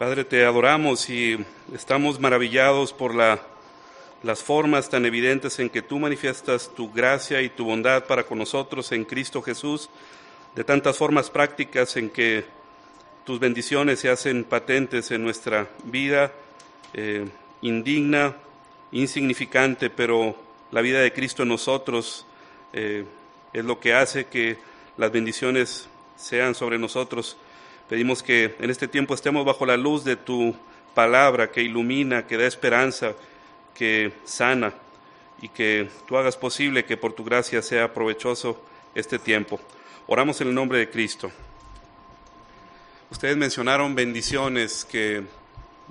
Padre, te adoramos y estamos maravillados por las formas tan evidentes en que tú manifiestas tu gracia y tu bondad para con nosotros en Cristo Jesús, de tantas formas prácticas en que tus bendiciones se hacen patentes en nuestra vida, indigna, insignificante, pero la vida de Cristo en nosotros es lo que hace que las bendiciones sean sobre nosotros. Pedimos que en este tiempo estemos bajo la luz de tu palabra que ilumina, que da esperanza, que sana, y que tú hagas posible que por tu gracia sea provechoso este tiempo. Oramos en el nombre de Cristo. Ustedes mencionaron bendiciones que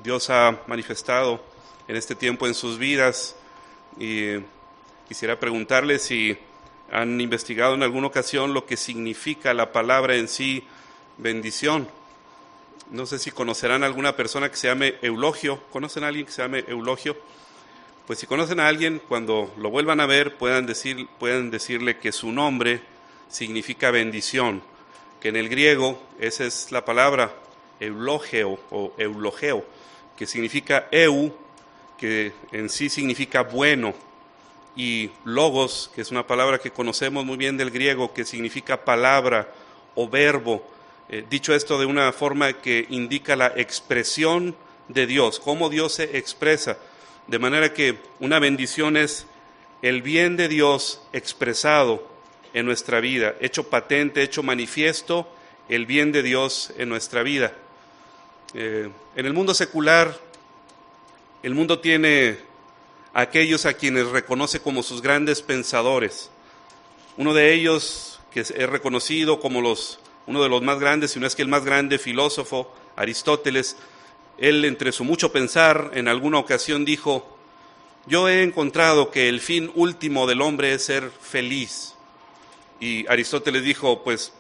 Dios ha manifestado en este tiempo en sus vidas, y quisiera preguntarles si han investigado en alguna ocasión lo que significa la palabra en sí, bendición. No sé si conocerán a alguna persona que se llame Eulogio. ¿Conocen a alguien que se llame Eulogio? Pues si conocen a alguien, cuando lo vuelvan a ver, pueden decirle que su nombre significa bendición, que en el griego esa es la palabra eulogeo o eulogeo, que significa eu, que en sí significa bueno, y logos, que es una palabra que conocemos muy bien del griego, que significa palabra o verbo. Dicho esto de una forma que indica la expresión de Dios, cómo Dios se expresa, de manera que una bendición es el bien de Dios expresado en nuestra vida, hecho patente, hecho manifiesto, el bien de Dios en nuestra vida. En el mundo secular, el mundo tiene a aquellos a quienes reconoce como sus grandes pensadores. Uno de ellos, que es reconocido como uno de los más grandes, si no es que el más grande filósofo, Aristóteles, él entre su mucho pensar en alguna ocasión dijo: yo he encontrado que el fin último del hombre es ser feliz. Y Aristóteles dijo, pues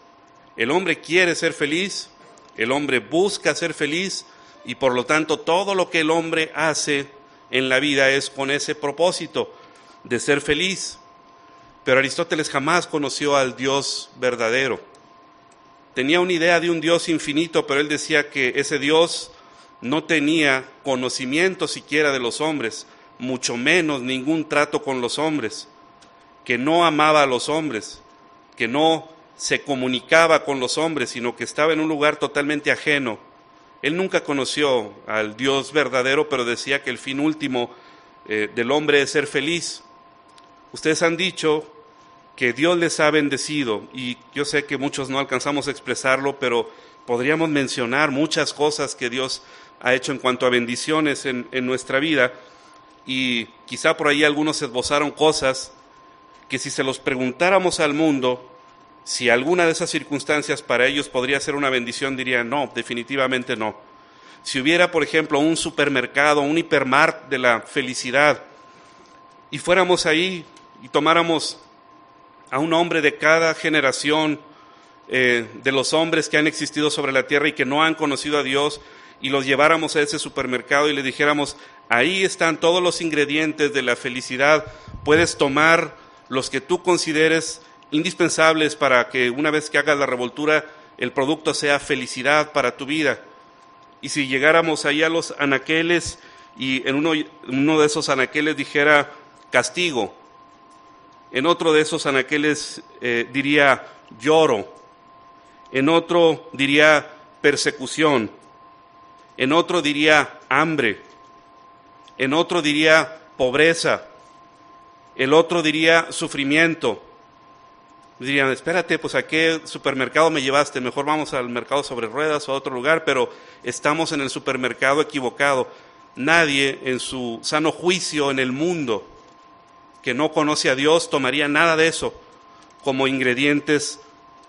el hombre quiere ser feliz, el hombre busca ser feliz, y por lo tanto todo lo que el hombre hace en la vida es con ese propósito de ser feliz. Pero Aristóteles jamás conoció al Dios verdadero. Tenía una idea de un Dios infinito, pero él decía que ese Dios no tenía conocimiento siquiera de los hombres, mucho menos ningún trato con los hombres, que no amaba a los hombres, que no se comunicaba con los hombres, sino que estaba en un lugar totalmente ajeno. Él nunca conoció al Dios verdadero, pero decía que el fin último del hombre es ser feliz. Ustedes han dicho que Dios les ha bendecido, y yo sé que muchos no alcanzamos a expresarlo, pero podríamos mencionar muchas cosas que Dios ha hecho en cuanto a bendiciones en nuestra vida, y quizá por ahí algunos esbozaron cosas que si se los preguntáramos al mundo, si alguna de esas circunstancias para ellos podría ser una bendición, dirían no, definitivamente no. Si hubiera, por ejemplo, un supermercado, un hipermart de la felicidad, y fuéramos ahí y tomáramos a un hombre de cada generación de los hombres que han existido sobre la tierra y que no han conocido a Dios, y los lleváramos a ese supermercado y le dijéramos, ahí están todos los ingredientes de la felicidad, puedes tomar los que tú consideres indispensables para que una vez que hagas la revoltura el producto sea felicidad para tu vida. Y si llegáramos ahí a los anaqueles y en uno de esos anaqueles dijera castigo, en otro de esos anaqueles diría lloro, en otro diría persecución, en otro diría hambre, en otro diría pobreza, el otro diría sufrimiento. Dirían, espérate, pues ¿a qué supermercado me llevaste? Mejor vamos al mercado sobre ruedas o a otro lugar, pero estamos en el supermercado equivocado. Nadie en su sano juicio en el mundo que no conoce a Dios tomaría nada de eso como ingredientes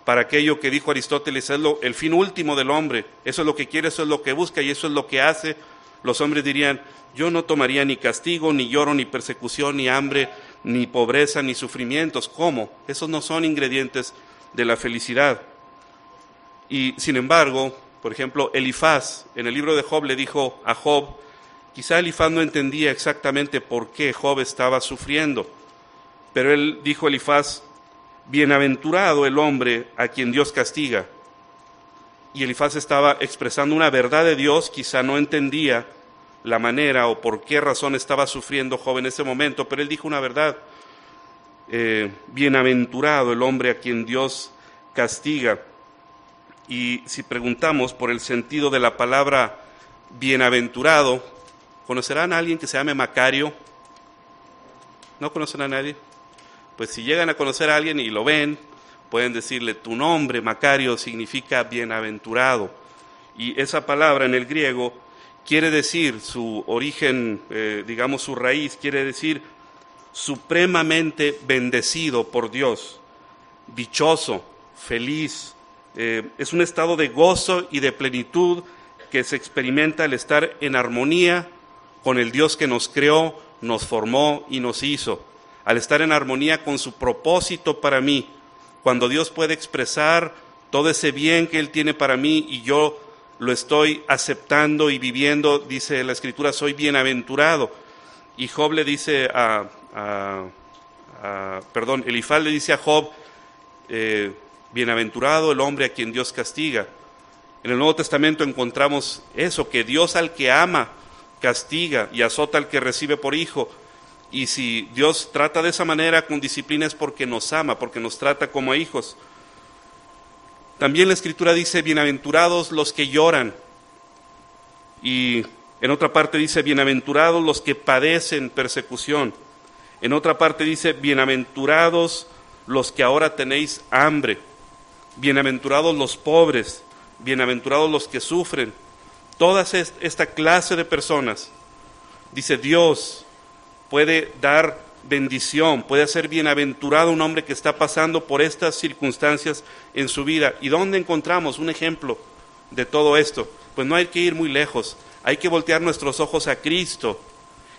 para aquello que dijo Aristóteles, es el fin último del hombre. Eso es lo que quiere, eso es lo que busca y eso es lo que hace. Los hombres dirían, yo no tomaría ni castigo, ni lloro, ni persecución, ni hambre, ni pobreza, ni sufrimientos. ¿Cómo? Esos no son ingredientes de la felicidad. Y sin embargo, por ejemplo, Elifaz, en el libro de Job, le dijo a Job, quizá Elifaz no entendía exactamente por qué Job estaba sufriendo, pero él dijo, Elifaz, bienaventurado el hombre a quien Dios castiga, y Elifaz estaba expresando una verdad de Dios, quizá no entendía la manera o por qué razón estaba sufriendo Job en ese momento, pero él dijo una verdad. Bienaventurado el hombre a quien Dios castiga. Y si preguntamos por el sentido de la palabra bienaventurado, ¿conocerán a alguien que se llame Macario? ¿No conocen a nadie? Pues si llegan a conocer a alguien y lo ven, pueden decirle, tu nombre, Macario, significa bienaventurado. Y esa palabra en el griego quiere decir, su origen, digamos su raíz, quiere decir supremamente bendecido por Dios, dichoso, feliz. Es un estado de gozo y de plenitud que se experimenta al estar en armonía con el Dios que nos creó, nos formó y nos hizo, al estar en armonía con su propósito para mí, cuando Dios puede expresar todo ese bien que Él tiene para mí y yo lo estoy aceptando y viviendo. Dice la Escritura, soy bienaventurado. Y Job le dice Elifaz le dice a Job, bienaventurado el hombre a quien Dios castiga. En el Nuevo Testamento encontramos eso, que Dios al que ama castiga y azota al que recibe por hijo. Y si Dios trata de esa manera con disciplina es porque nos ama, porque nos trata como a hijos. También la Escritura dice, bienaventurados los que lloran. Y en otra parte dice, bienaventurados los que padecen persecución. En otra parte dice, bienaventurados los que ahora tenéis hambre. Bienaventurados los pobres, bienaventurados los que sufren. Toda esta clase de personas, dice Dios, puede dar bendición, puede hacer bienaventurado un hombre que está pasando por estas circunstancias en su vida. ¿Y dónde encontramos un ejemplo de todo esto? Pues no hay que ir muy lejos, hay que voltear nuestros ojos a Cristo.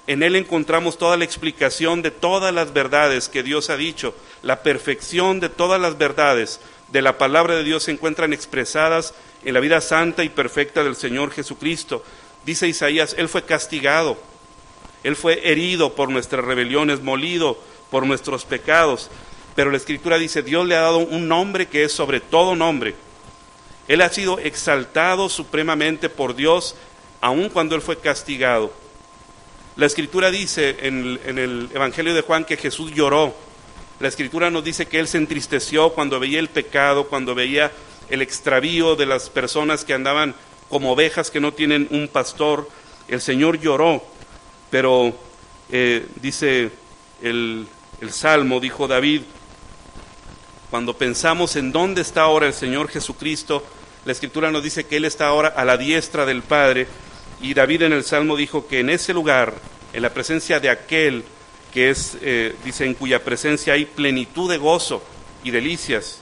En Él encontramos toda la explicación de todas las verdades que Dios ha dicho. La perfección de todas las verdades de la palabra de Dios se encuentran expresadas en la vida santa y perfecta del Señor Jesucristo. Dice Isaías, Él fue castigado, Él fue herido por nuestras rebeliones, molido por nuestros pecados. Pero la Escritura dice, Dios le ha dado un nombre que es sobre todo nombre. Él ha sido exaltado supremamente por Dios, aun cuando Él fue castigado. La Escritura dice en el Evangelio de Juan que Jesús lloró. La Escritura nos dice que Él se entristeció cuando veía el pecado, cuando veía el extravío de las personas que andaban como ovejas que no tienen un pastor. El Señor lloró, pero dice el Salmo, dijo David, cuando pensamos en dónde está ahora el Señor Jesucristo, la Escritura nos dice que Él está ahora a la diestra del Padre. Y David en el Salmo dijo que en ese lugar, en la presencia de aquel que es, dice, en cuya presencia hay plenitud de gozo y delicias.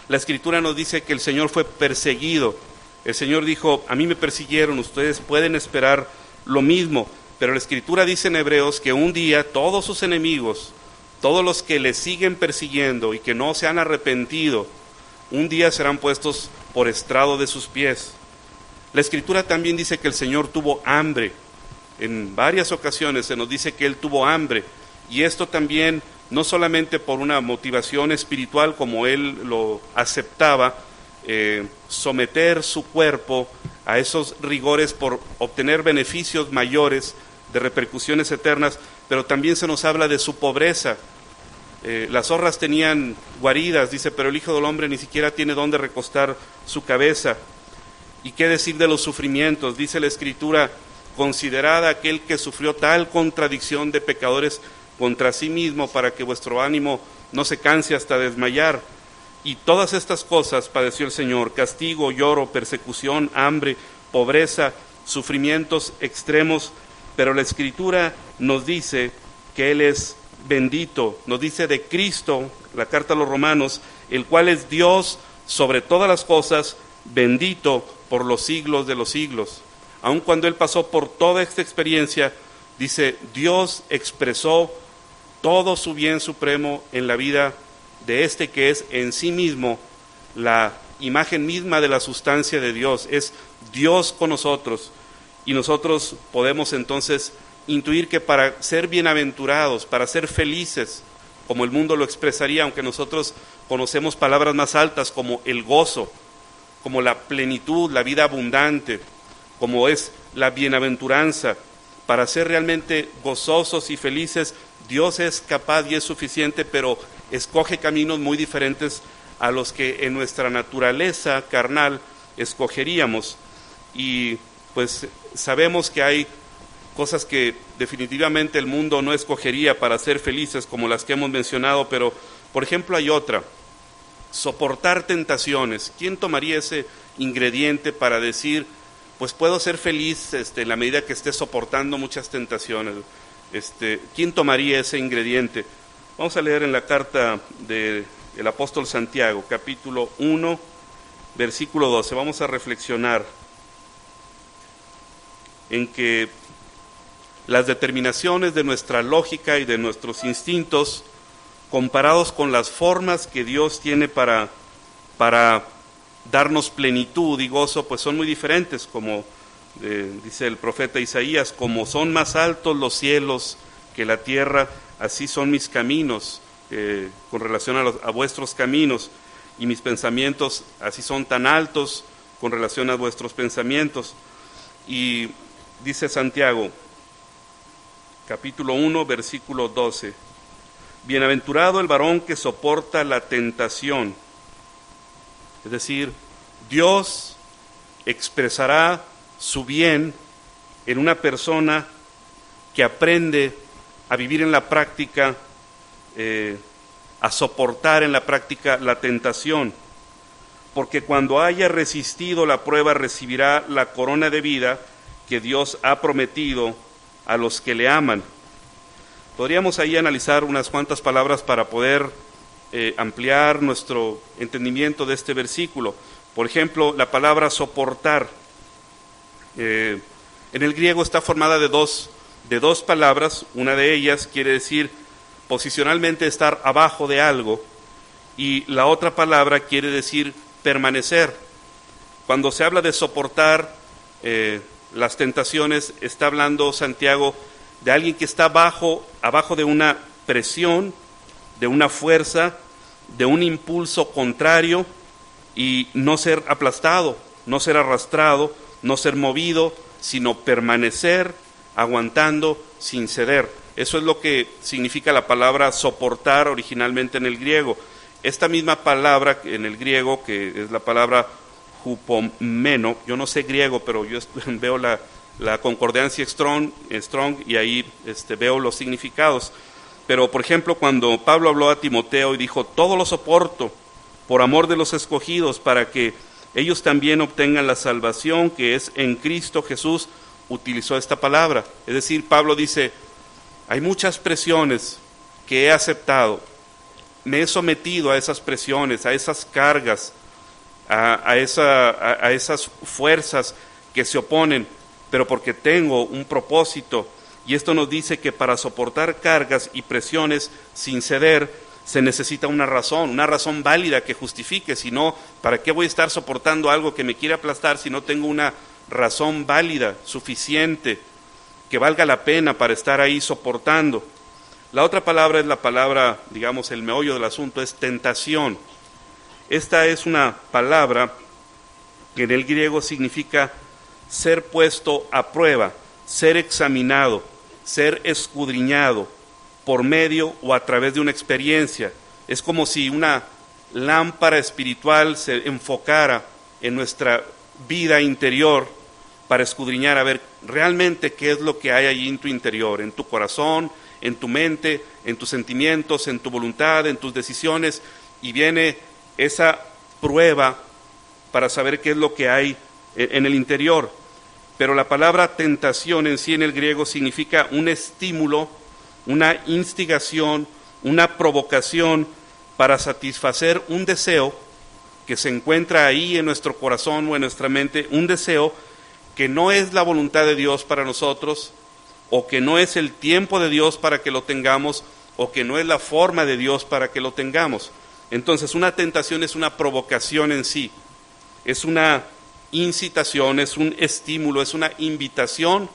La Escritura nos dice que el Señor fue perseguido. El Señor dijo, a mí me persiguieron, ustedes pueden esperar lo mismo. Pero la Escritura dice en Hebreos que un día todos sus enemigos, todos los que le siguen persiguiendo y que no se han arrepentido, un día serán puestos por estrado de sus pies. La Escritura también dice que el Señor tuvo hambre. En varias ocasiones se nos dice que Él tuvo hambre. Y esto también, no solamente por una motivación espiritual como Él lo aceptaba, someter su cuerpo a esos rigores por obtener beneficios mayores de repercusiones eternas, pero también se nos habla de su pobreza. Las zorras tenían guaridas, dice, pero el Hijo del Hombre ni siquiera tiene dónde recostar su cabeza. ¿Y qué decir de los sufrimientos? Dice la Escritura, considerad a aquel que sufrió tal contradicción de pecadores contra sí mismo para que vuestro ánimo no se canse hasta desmayar. Y todas estas cosas padeció el Señor, castigo, lloro, persecución, hambre, pobreza, sufrimientos extremos, pero la Escritura nos dice que Él es bendito, nos dice de Cristo, la carta a los Romanos, el cual es Dios sobre todas las cosas, bendito por los siglos de los siglos. Aun cuando Él pasó por toda esta experiencia, dice, Dios expresó todo su bien supremo en la vida de este que es en sí mismo la imagen misma de la sustancia de Dios, es Dios con nosotros. Y nosotros podemos entonces intuir que para ser bienaventurados, para ser felices, como el mundo lo expresaría, aunque nosotros conocemos palabras más altas como el gozo, como la plenitud, la vida abundante, como es la bienaventuranza, para ser realmente gozosos y felices, Dios es capaz y es suficiente, pero escoge caminos muy diferentes a los que en nuestra naturaleza carnal escogeríamos. Y pues sabemos que hay cosas que definitivamente el mundo no escogería para ser felices, como las que hemos mencionado, pero por ejemplo hay otra: soportar tentaciones. ¿Quién tomaría ese ingrediente para decir, pues puedo ser feliz en la medida que esté soportando muchas tentaciones? ¿Quién tomaría ese ingrediente? Vamos a leer en la carta del apóstol Santiago, capítulo 1, versículo 12. Vamos a reflexionar en que las determinaciones de nuestra lógica y de nuestros instintos, comparados con las formas que Dios tiene para darnos plenitud y gozo, pues son muy diferentes, como dice el profeta Isaías: como son más altos los cielos que la tierra, así son mis caminos, con relación a vuestros caminos, y mis pensamientos así son tan altos con relación a vuestros pensamientos. Y dice Santiago, capítulo 1, versículo 12: bienaventurado el varón que soporta la tentación. Es decir, Dios expresará su bien en una persona que aprende a vivir en la práctica, a soportar en la práctica la tentación, porque cuando haya resistido la prueba recibirá la corona de vida que Dios ha prometido a los que le aman. Podríamos ahí analizar unas cuantas palabras para poder ampliar nuestro entendimiento de este versículo. Por ejemplo, la palabra soportar, en el griego está formada de dos palabras. Una de ellas quiere decir posicionalmente estar abajo de algo, y la otra palabra quiere decir permanecer. Cuando se habla de soportar las tentaciones, está hablando Santiago de alguien que está abajo de una presión, de una fuerza, de un impulso contrario, y no ser aplastado, no ser arrastrado, no ser movido, sino permanecer aguantando sin ceder. Eso es lo que significa la palabra soportar originalmente en el griego. Esta misma palabra en el griego, que es la palabra hupomeno, yo no sé griego, pero yo veo la concordancia Strong y ahí veo los significados. Pero por ejemplo, cuando Pablo habló a Timoteo y dijo: todo lo soporto por amor de los escogidos, para que ellos también obtengan la salvación que es en Cristo Jesús, utilizó esta palabra. Es decir, Pablo dice: hay muchas presiones que he aceptado, me he sometido a esas presiones, a esas cargas, a esas fuerzas que se oponen, pero porque tengo un propósito. Y esto nos dice que para soportar cargas y presiones sin ceder se necesita una razón válida que justifique. Si no, ¿para qué voy a estar soportando algo que me quiere aplastar si no tengo una razón válida, suficiente, que valga la pena para estar ahí soportando? La otra palabra es la palabra, digamos, el meollo del asunto, es tentación. Esta es una palabra que en el griego significa ser puesto a prueba, ser examinado, ser escudriñado por medio o a través de una experiencia. Es como si una lámpara espiritual se enfocara en nuestra vida interior para escudriñar a ver realmente qué es lo que hay allí en tu interior, en tu corazón, en tu mente, en tus sentimientos, en tu voluntad, en tus decisiones, y viene esa prueba para saber qué es lo que hay en el interior. Pero la palabra tentación en sí en el griego significa un estímulo, una instigación, una provocación para satisfacer un deseo que se encuentra ahí en nuestro corazón o en nuestra mente, un deseo que no es la voluntad de Dios para nosotros, o que no es el tiempo de Dios para que lo tengamos, o que no es la forma de Dios para que lo tengamos. Entonces, una tentación es una provocación en sí, es una incitación, es un estímulo, es una invitación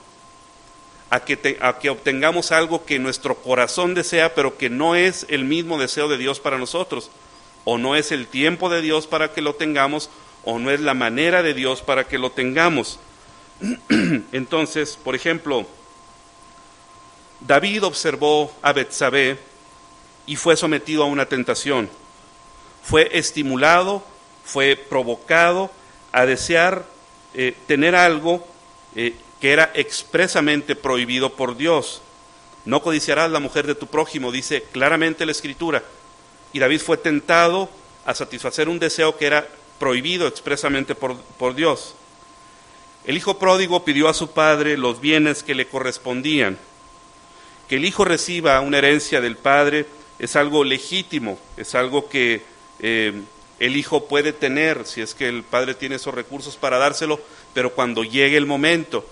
a que obtengamos algo que nuestro corazón desea, pero que no es el mismo deseo de Dios para nosotros, o no es el tiempo de Dios para que lo tengamos, o no es la manera de Dios para que lo tengamos. Entonces, por ejemplo, David observó a Betsabé y fue sometido a una tentación. Fue estimulado, fue provocado a desear tener algo que era expresamente prohibido por Dios. No codiciarás la mujer de tu prójimo, dice claramente la Escritura. Y David fue tentado a satisfacer un deseo que era prohibido expresamente por Dios. El hijo pródigo pidió a su padre los bienes que le correspondían. Que el hijo reciba una herencia del padre es algo legítimo, es algo que el hijo puede tener, si es que el padre tiene esos recursos para dárselo, pero cuando llegue el momento.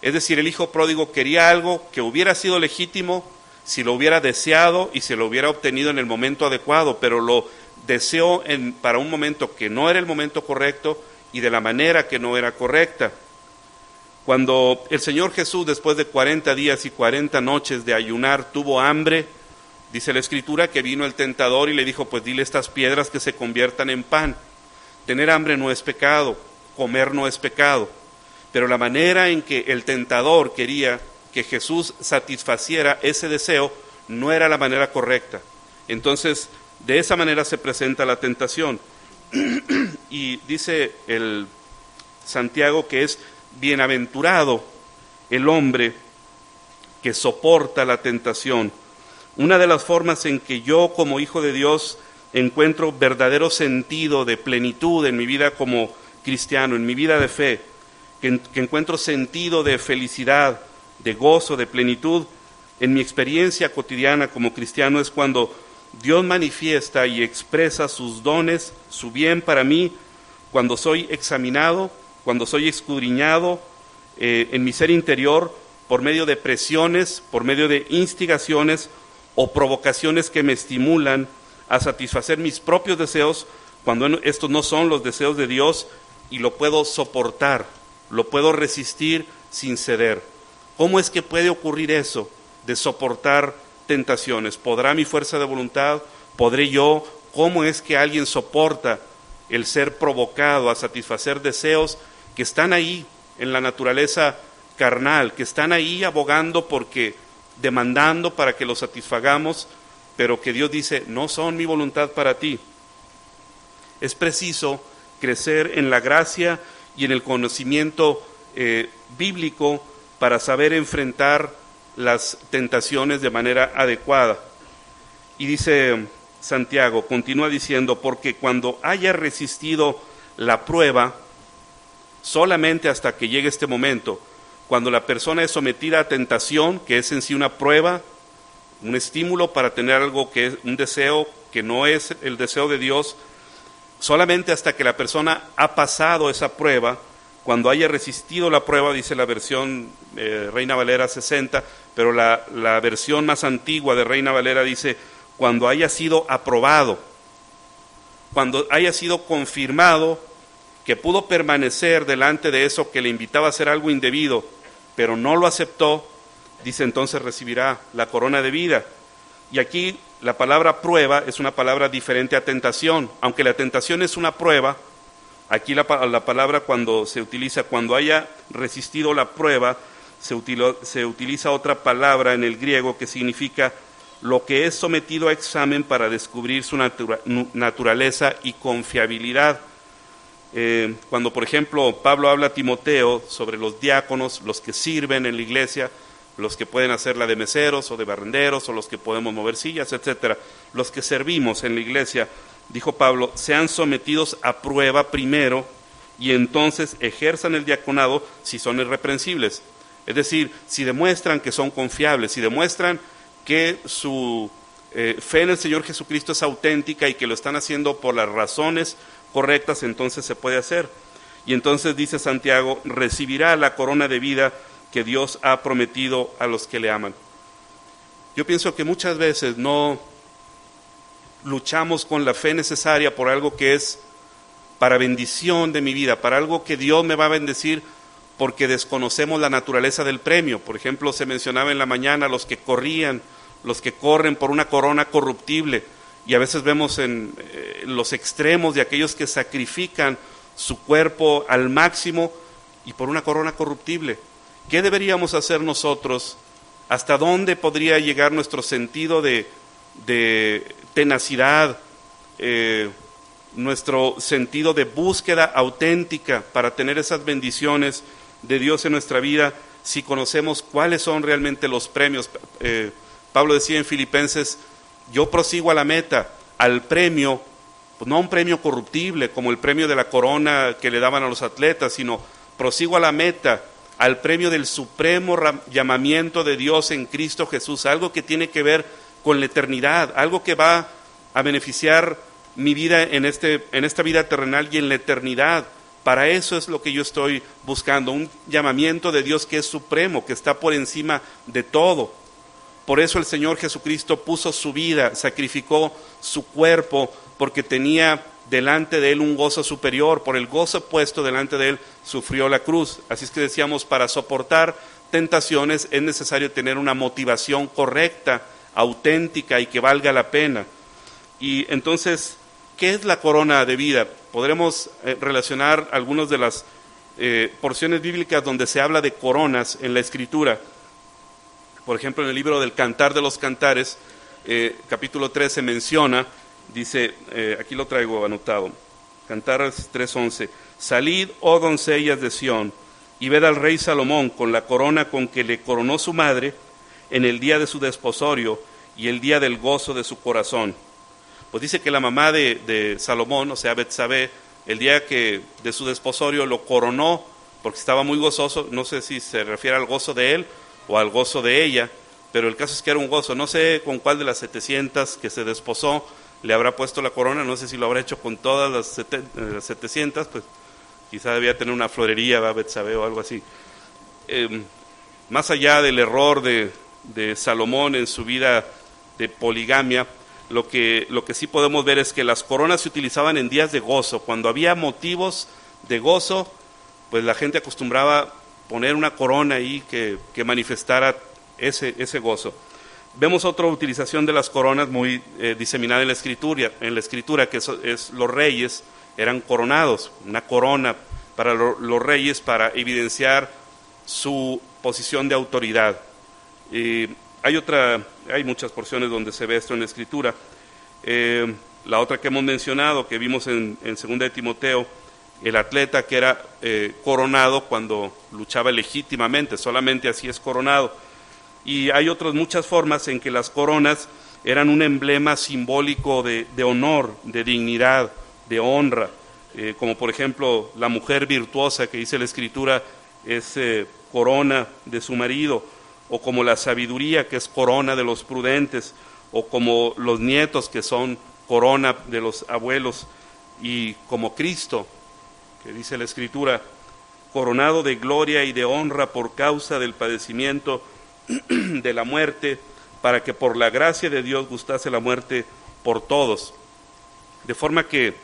Es decir, el hijo pródigo quería algo que hubiera sido legítimo si lo hubiera deseado y se lo hubiera obtenido en el momento adecuado, pero lo deseó para un momento que no era el momento correcto y de la manera que no era correcta. Cuando el Señor Jesús, después de 40 días y 40 noches de ayunar, tuvo hambre, dice la Escritura que vino el tentador y le dijo, pues dile a estas piedras que se conviertan en pan. Tener hambre no es pecado, comer no es pecado, pero la manera en que el tentador quería que Jesús satisfaciera ese deseo no era la manera correcta. Entonces, de esa manera se presenta la tentación. Y dice el Santiago que es bienaventurado el hombre que soporta la tentación. Una de las formas en que yo como hijo de Dios encuentro verdadero sentido de plenitud en mi vida como cristiano, en mi vida de fe, que encuentro sentido de felicidad, de gozo, de plenitud, en mi experiencia cotidiana como cristiano es cuando Dios manifiesta y expresa sus dones, su bien para mí, cuando soy examinado, cuando soy escudriñado en mi ser interior por medio de presiones, por medio de instigaciones o provocaciones que me estimulan a satisfacer mis propios deseos, cuando estos no son los deseos de Dios y lo puedo soportar, lo puedo resistir sin ceder. ¿Cómo es que puede ocurrir eso de soportar tentaciones? ¿Podrá mi fuerza de voluntad? ¿Podré yo? ¿Cómo es que alguien soporta el ser provocado a satisfacer deseos que están ahí en la naturaleza carnal, que están ahí abogando demandando para que los satisfagamos, pero que Dios dice, no son mi voluntad para ti? Es preciso crecer en la gracia y en el conocimiento bíblico para saber enfrentar las tentaciones de manera adecuada. Y dice Santiago, continúa diciendo, porque cuando haya resistido la prueba, solamente hasta que llegue este momento, cuando la persona es sometida a tentación, que es en sí una prueba, un estímulo para tener algo que es un deseo que no es el deseo de Dios, solamente hasta que la persona ha pasado esa prueba, cuando haya resistido la prueba, dice la versión Reina Valera 60, pero la versión más antigua de Reina Valera dice, cuando haya sido aprobado, cuando haya sido confirmado que pudo permanecer delante de eso que le invitaba a hacer algo indebido, pero no lo aceptó, dice entonces recibirá la corona de vida. Y aquí la palabra prueba es una palabra diferente a tentación, aunque la tentación es una prueba. Aquí la palabra cuando se utiliza, cuando haya resistido la prueba, se utiliza otra palabra en el griego que significa lo que es sometido a examen para descubrir su naturaleza y confiabilidad. Cuando, por ejemplo, Pablo habla a Timoteo sobre los diáconos, los que sirven en la iglesia, los que pueden hacerla de meseros o de barrenderos, o los que podemos mover sillas, etcétera, los que servimos en la iglesia, dijo Pablo, sean sometidos a prueba primero y entonces ejerzan el diaconado si son irreprensibles. Es decir, si demuestran que son confiables, si demuestran que su fe en el Señor Jesucristo es auténtica y que lo están haciendo por las razones correctas, entonces se puede hacer. Y entonces dice Santiago, recibirá la corona de vida que Dios ha prometido a los que le aman. Yo pienso que muchas veces no luchamos con la fe necesaria por algo que es para bendición de mi vida, para algo que Dios me va a bendecir, porque desconocemos la naturaleza del premio. Por ejemplo, se mencionaba en la mañana los que corrían, los que corren por una corona corruptible, y a veces vemos en los extremos de aquellos que sacrifican su cuerpo al máximo y por una corona corruptible. ¿Qué deberíamos hacer nosotros? ¿Hasta dónde podría llegar nuestro sentido de tenacidad, nuestro sentido de búsqueda auténtica para tener esas bendiciones de Dios en nuestra vida, si conocemos cuáles son realmente los premios? Pablo decía en Filipenses: yo prosigo a la meta, al premio, pues no un premio corruptible como el premio de la corona que le daban a los atletas, sino prosigo a la meta, al premio del supremo llamamiento de Dios en Cristo Jesús, algo que tiene que ver con la eternidad, algo que va a beneficiar mi vida en esta vida terrenal y en la eternidad. Para eso es lo que yo estoy buscando, un llamamiento de Dios que es supremo, que está por encima de todo. Por eso el Señor Jesucristo puso su vida, sacrificó su cuerpo, porque tenía delante de Él un gozo superior. Por el gozo puesto delante de Él sufrió la cruz. Así es que decíamos, para soportar tentaciones es necesario tener una motivación correcta, auténtica y que valga la pena. Y entonces, ¿qué es la corona de vida? Podremos relacionar algunas de las porciones bíblicas donde se habla de coronas en la Escritura. Por ejemplo, en el libro del Cantar de los Cantares, capítulo 3 se menciona, dice, aquí lo traigo anotado, Cantares 3:11: salid, oh doncellas de Sión, y ved al rey Salomón con la corona con que le coronó su madre en el día de su desposorio y el día del gozo de su corazón. Pues dice que la mamá de Salomón, o sea, Betsabé, el día que de su desposorio lo coronó porque estaba muy gozoso. No sé si se refiere al gozo de él o al gozo de ella, pero el caso es que era un gozo. No sé con cuál de las 700 que se desposó le habrá puesto la corona, no sé si lo habrá hecho con todas las 700, pues quizá debía tener una florería, Betsabé o algo así. Más allá del error de Salomón en su vida de poligamia, lo que sí podemos ver es que las coronas se utilizaban en días de gozo. Cuando había motivos de gozo, pues la gente acostumbraba poner una corona ahí que manifestara ese gozo. Vemos otra utilización de las coronas muy diseminada en la escritura, que es los reyes eran coronados, una corona para los reyes para evidenciar su posición de autoridad. Hay muchas porciones donde se ve esto en la Escritura. La otra que hemos mencionado, que vimos en 2 de Timoteo, el atleta que era coronado cuando luchaba legítimamente, solamente así es coronado. Y hay otras muchas formas en que las coronas eran un emblema simbólico de honor, de dignidad, de honra, como por ejemplo la mujer virtuosa que dice la Escritura es corona de su marido, o como la sabiduría que es corona de los prudentes, o como los nietos que son corona de los abuelos, y como Cristo, que dice la Escritura, coronado de gloria y de honra por causa del padecimiento de la muerte, para que por la gracia de Dios gustase la muerte por todos. De forma que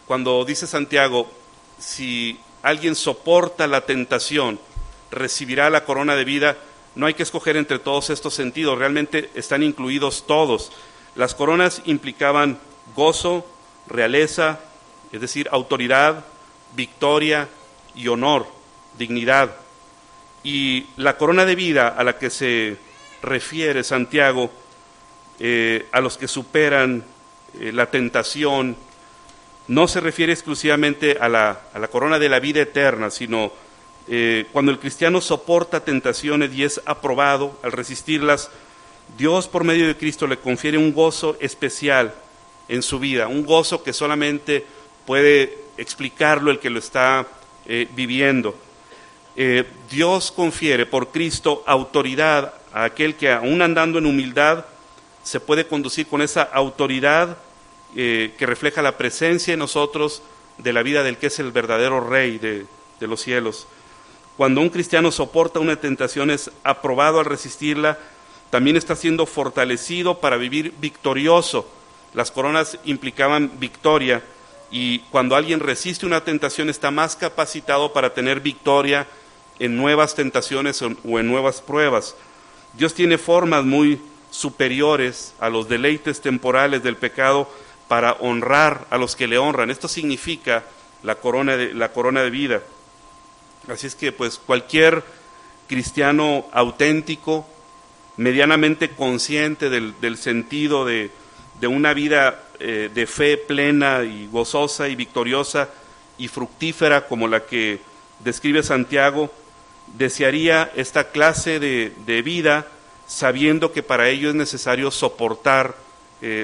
cuando dice Santiago, si alguien soporta la tentación, recibirá la corona de vida, no hay que escoger entre todos estos sentidos, realmente están incluidos todos. Las coronas implicaban gozo, realeza, es decir, autoridad, victoria y honor, dignidad. Y la corona de vida a la que se refiere Santiago, a los que superan la tentación, no se refiere exclusivamente a la corona de la vida eterna, sino cuando el cristiano soporta tentaciones y es aprobado al resistirlas, Dios por medio de Cristo le confiere un gozo especial en su vida, un gozo que solamente puede explicarlo el que lo está viviendo. Dios confiere por Cristo autoridad a aquel que aún andando en humildad se puede conducir con esa autoridad que refleja la presencia en nosotros de la vida del que es el verdadero Rey de los cielos. Cuando un cristiano soporta una tentación, es aprobado al resistirla, también está siendo fortalecido para vivir victorioso. Las coronas implicaban victoria, y cuando alguien resiste una tentación está más capacitado para tener victoria en nuevas tentaciones o en nuevas pruebas. Dios tiene formas muy superiores a los deleites temporales del pecado para honrar a los que le honran. Esto significa la corona de vida. Así es que pues cualquier cristiano auténtico, medianamente consciente del sentido de una vida de fe plena y gozosa y victoriosa y fructífera como la que describe Santiago, desearía esta clase de vida sabiendo que para ello es necesario soportar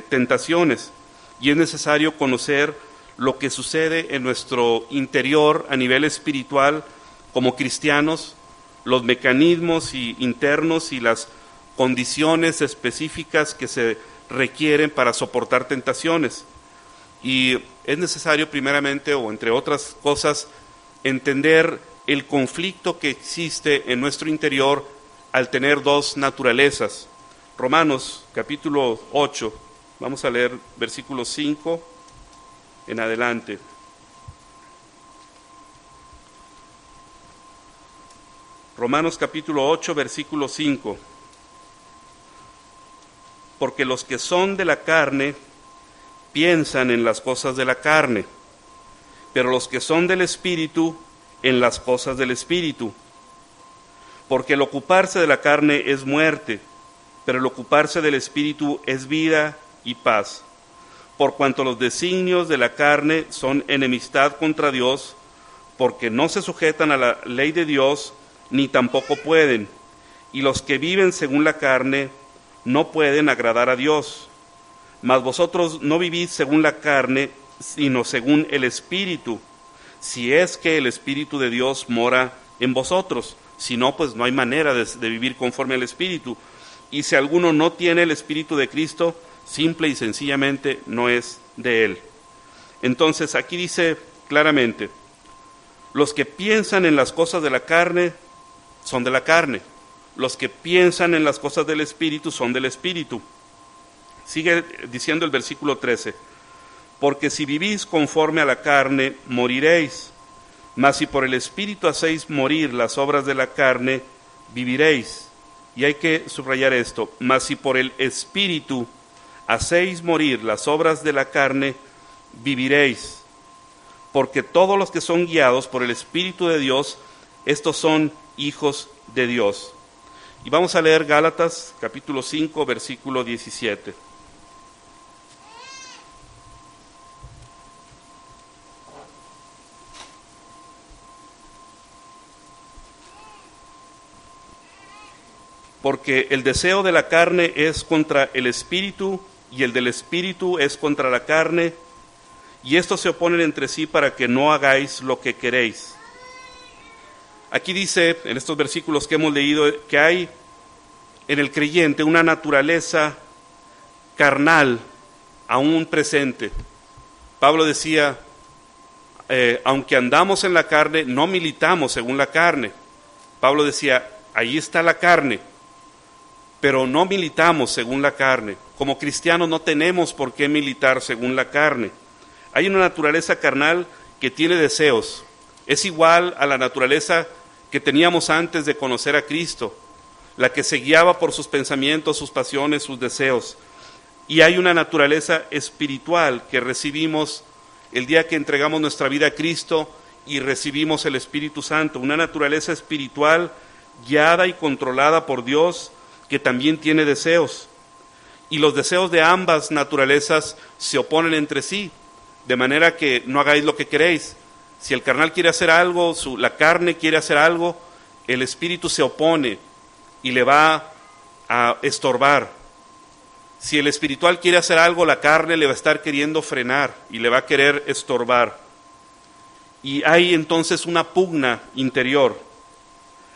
tentaciones y es necesario conocer lo que sucede en nuestro interior a nivel espiritual como cristianos, los mecanismos internos y las condiciones específicas que se requieren para soportar tentaciones. Y es necesario primeramente, o entre otras cosas, entender el conflicto que existe en nuestro interior al tener dos naturalezas. Romanos capítulo 8, vamos a leer versículo 5 en adelante. Romanos capítulo 8, versículo 5. Porque los que son de la carne piensan en las cosas de la carne, pero los que son del Espíritu en las cosas del Espíritu. Porque el ocuparse de la carne es muerte, pero el ocuparse del Espíritu es vida y paz. Por cuanto los designios de la carne son enemistad contra Dios, porque no se sujetan a la ley de Dios, ni tampoco pueden. Y los que viven según la carne no pueden agradar a Dios. Mas vosotros no vivís según la carne, sino según el Espíritu, si es que el Espíritu de Dios mora en vosotros. Si no, pues no hay manera de vivir conforme al Espíritu. Y si alguno no tiene el Espíritu de Cristo, simple y sencillamente no es de Él. Entonces aquí dice claramente, los que piensan en las cosas de la carne son de la carne, los que piensan en las cosas del Espíritu son del Espíritu. Sigue diciendo el versículo 13, porque si vivís conforme a la carne, moriréis, mas si por el Espíritu hacéis morir las obras de la carne, viviréis. Y hay que subrayar esto, mas si por el Espíritu hacéis morir las obras de la carne, viviréis. Porque todos los que son guiados por el Espíritu de Dios, estos son hijos de Dios. Y vamos a leer Gálatas capítulo 5, versículo 17. Porque el deseo de la carne es contra el Espíritu, y el del Espíritu es contra la carne, y estos se oponen entre sí para que no hagáis lo que queréis. Aquí dice, en estos versículos que hemos leído, que hay en el creyente una naturaleza carnal aún presente. Pablo decía, aunque andamos en la carne, no militamos según la carne. Pablo decía, ahí está la carne, pero no militamos según la carne. Como cristianos no tenemos por qué militar según la carne. Hay una naturaleza carnal que tiene deseos. Es igual a la naturaleza que teníamos antes de conocer a Cristo, la que se guiaba por sus pensamientos, sus pasiones, sus deseos. Y hay una naturaleza espiritual que recibimos el día que entregamos nuestra vida a Cristo y recibimos el Espíritu Santo, una naturaleza espiritual guiada y controlada por Dios, que también tiene deseos. Y los deseos de ambas naturalezas se oponen entre sí, de manera que no hagáis lo que queréis. Si el carnal quiere hacer algo, la carne quiere hacer algo, el espíritu se opone y le va a estorbar. Si el espiritual quiere hacer algo, la carne le va a estar queriendo frenar y le va a querer estorbar. Y hay entonces una pugna interior.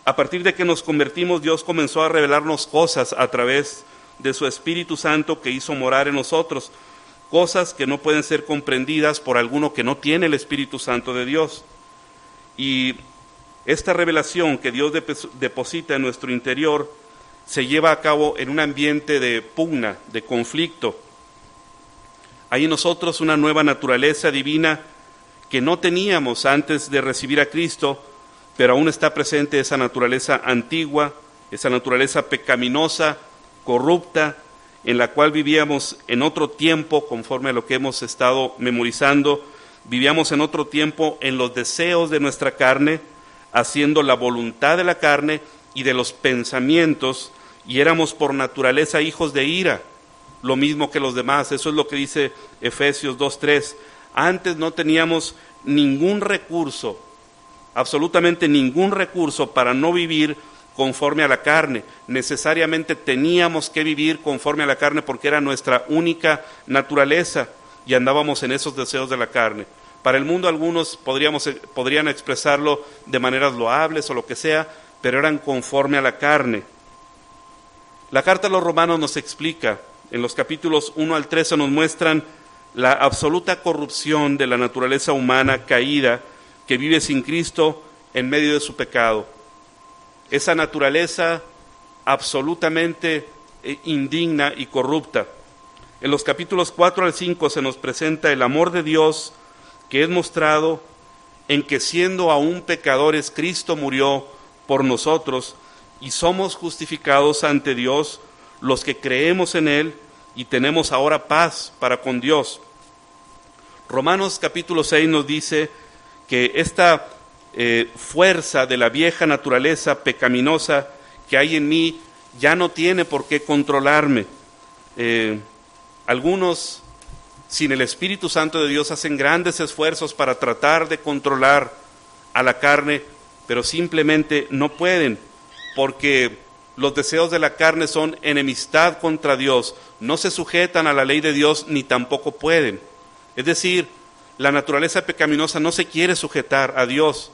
A partir de que nos convertimos, Dios comenzó a revelarnos cosas a través de su Espíritu Santo que hizo morar en nosotros, cosas que no pueden ser comprendidas por alguno que no tiene el Espíritu Santo de Dios. Y esta revelación que Dios deposita en nuestro interior se lleva a cabo en un ambiente de pugna, de conflicto. Hay en nosotros una nueva naturaleza divina que no teníamos antes de recibir a Cristo, pero aún está presente esa naturaleza antigua, esa naturaleza pecaminosa, corrupta, en la cual vivíamos en otro tiempo, conforme a lo que hemos estado memorizando, Vivíamos en otro tiempo en los deseos de nuestra carne, haciendo la voluntad de la carne y de los pensamientos, y éramos por naturaleza hijos de ira, lo mismo que los demás. Eso es lo que dice Efesios 2:3. Antes no teníamos ningún recurso, absolutamente ningún recurso para no vivir conforme a la carne. Necesariamente teníamos que vivir conforme a la carne porque era nuestra única naturaleza y andábamos en esos deseos de la carne. Para el mundo algunos podrían expresarlo de maneras loables o lo que sea, pero eran conforme a la carne. La carta a los Romanos nos explica, en los capítulos 1 al 13 nos muestran la absoluta corrupción de la naturaleza humana caída que vive sin Cristo en medio de su pecado. Esa naturaleza absolutamente indigna y corrupta. En los capítulos 4 al 5 se nos presenta el amor de Dios que es mostrado en que siendo aún pecadores, Cristo murió por nosotros y somos justificados ante Dios los que creemos en Él y tenemos ahora paz para con Dios. Romanos capítulo 6 nos dice que esta fuerza de la vieja naturaleza pecaminosa que hay en mí ya no tiene por qué controlarme. Algunos, sin el Espíritu Santo de Dios, hacen grandes esfuerzos para tratar de controlar a la carne, pero simplemente no pueden, porque los deseos de la carne son enemistad contra Dios, no se sujetan a la ley de Dios ni tampoco pueden. Es decir, la naturaleza pecaminosa no se quiere sujetar a Dios,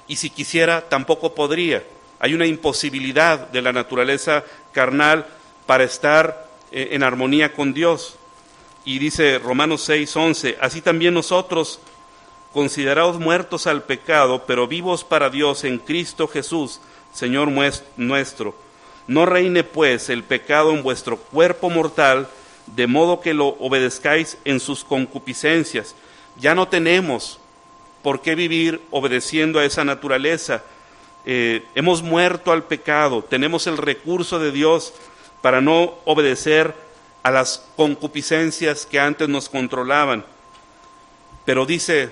y si quisiera tampoco podría. Hay una imposibilidad de la naturaleza carnal para estar en armonía con Dios. Y dice Romanos 6:11, así también nosotros, considerados muertos al pecado, pero vivos para Dios en Cristo Jesús, Señor nuestro. No reine pues el pecado en vuestro cuerpo mortal, de modo que lo obedezcáis en sus concupiscencias. Ya no tenemos por qué vivir obedeciendo a esa naturaleza. Hemos muerto al pecado, tenemos el recurso de Dios para no obedecer a las concupiscencias que antes nos controlaban. Pero dice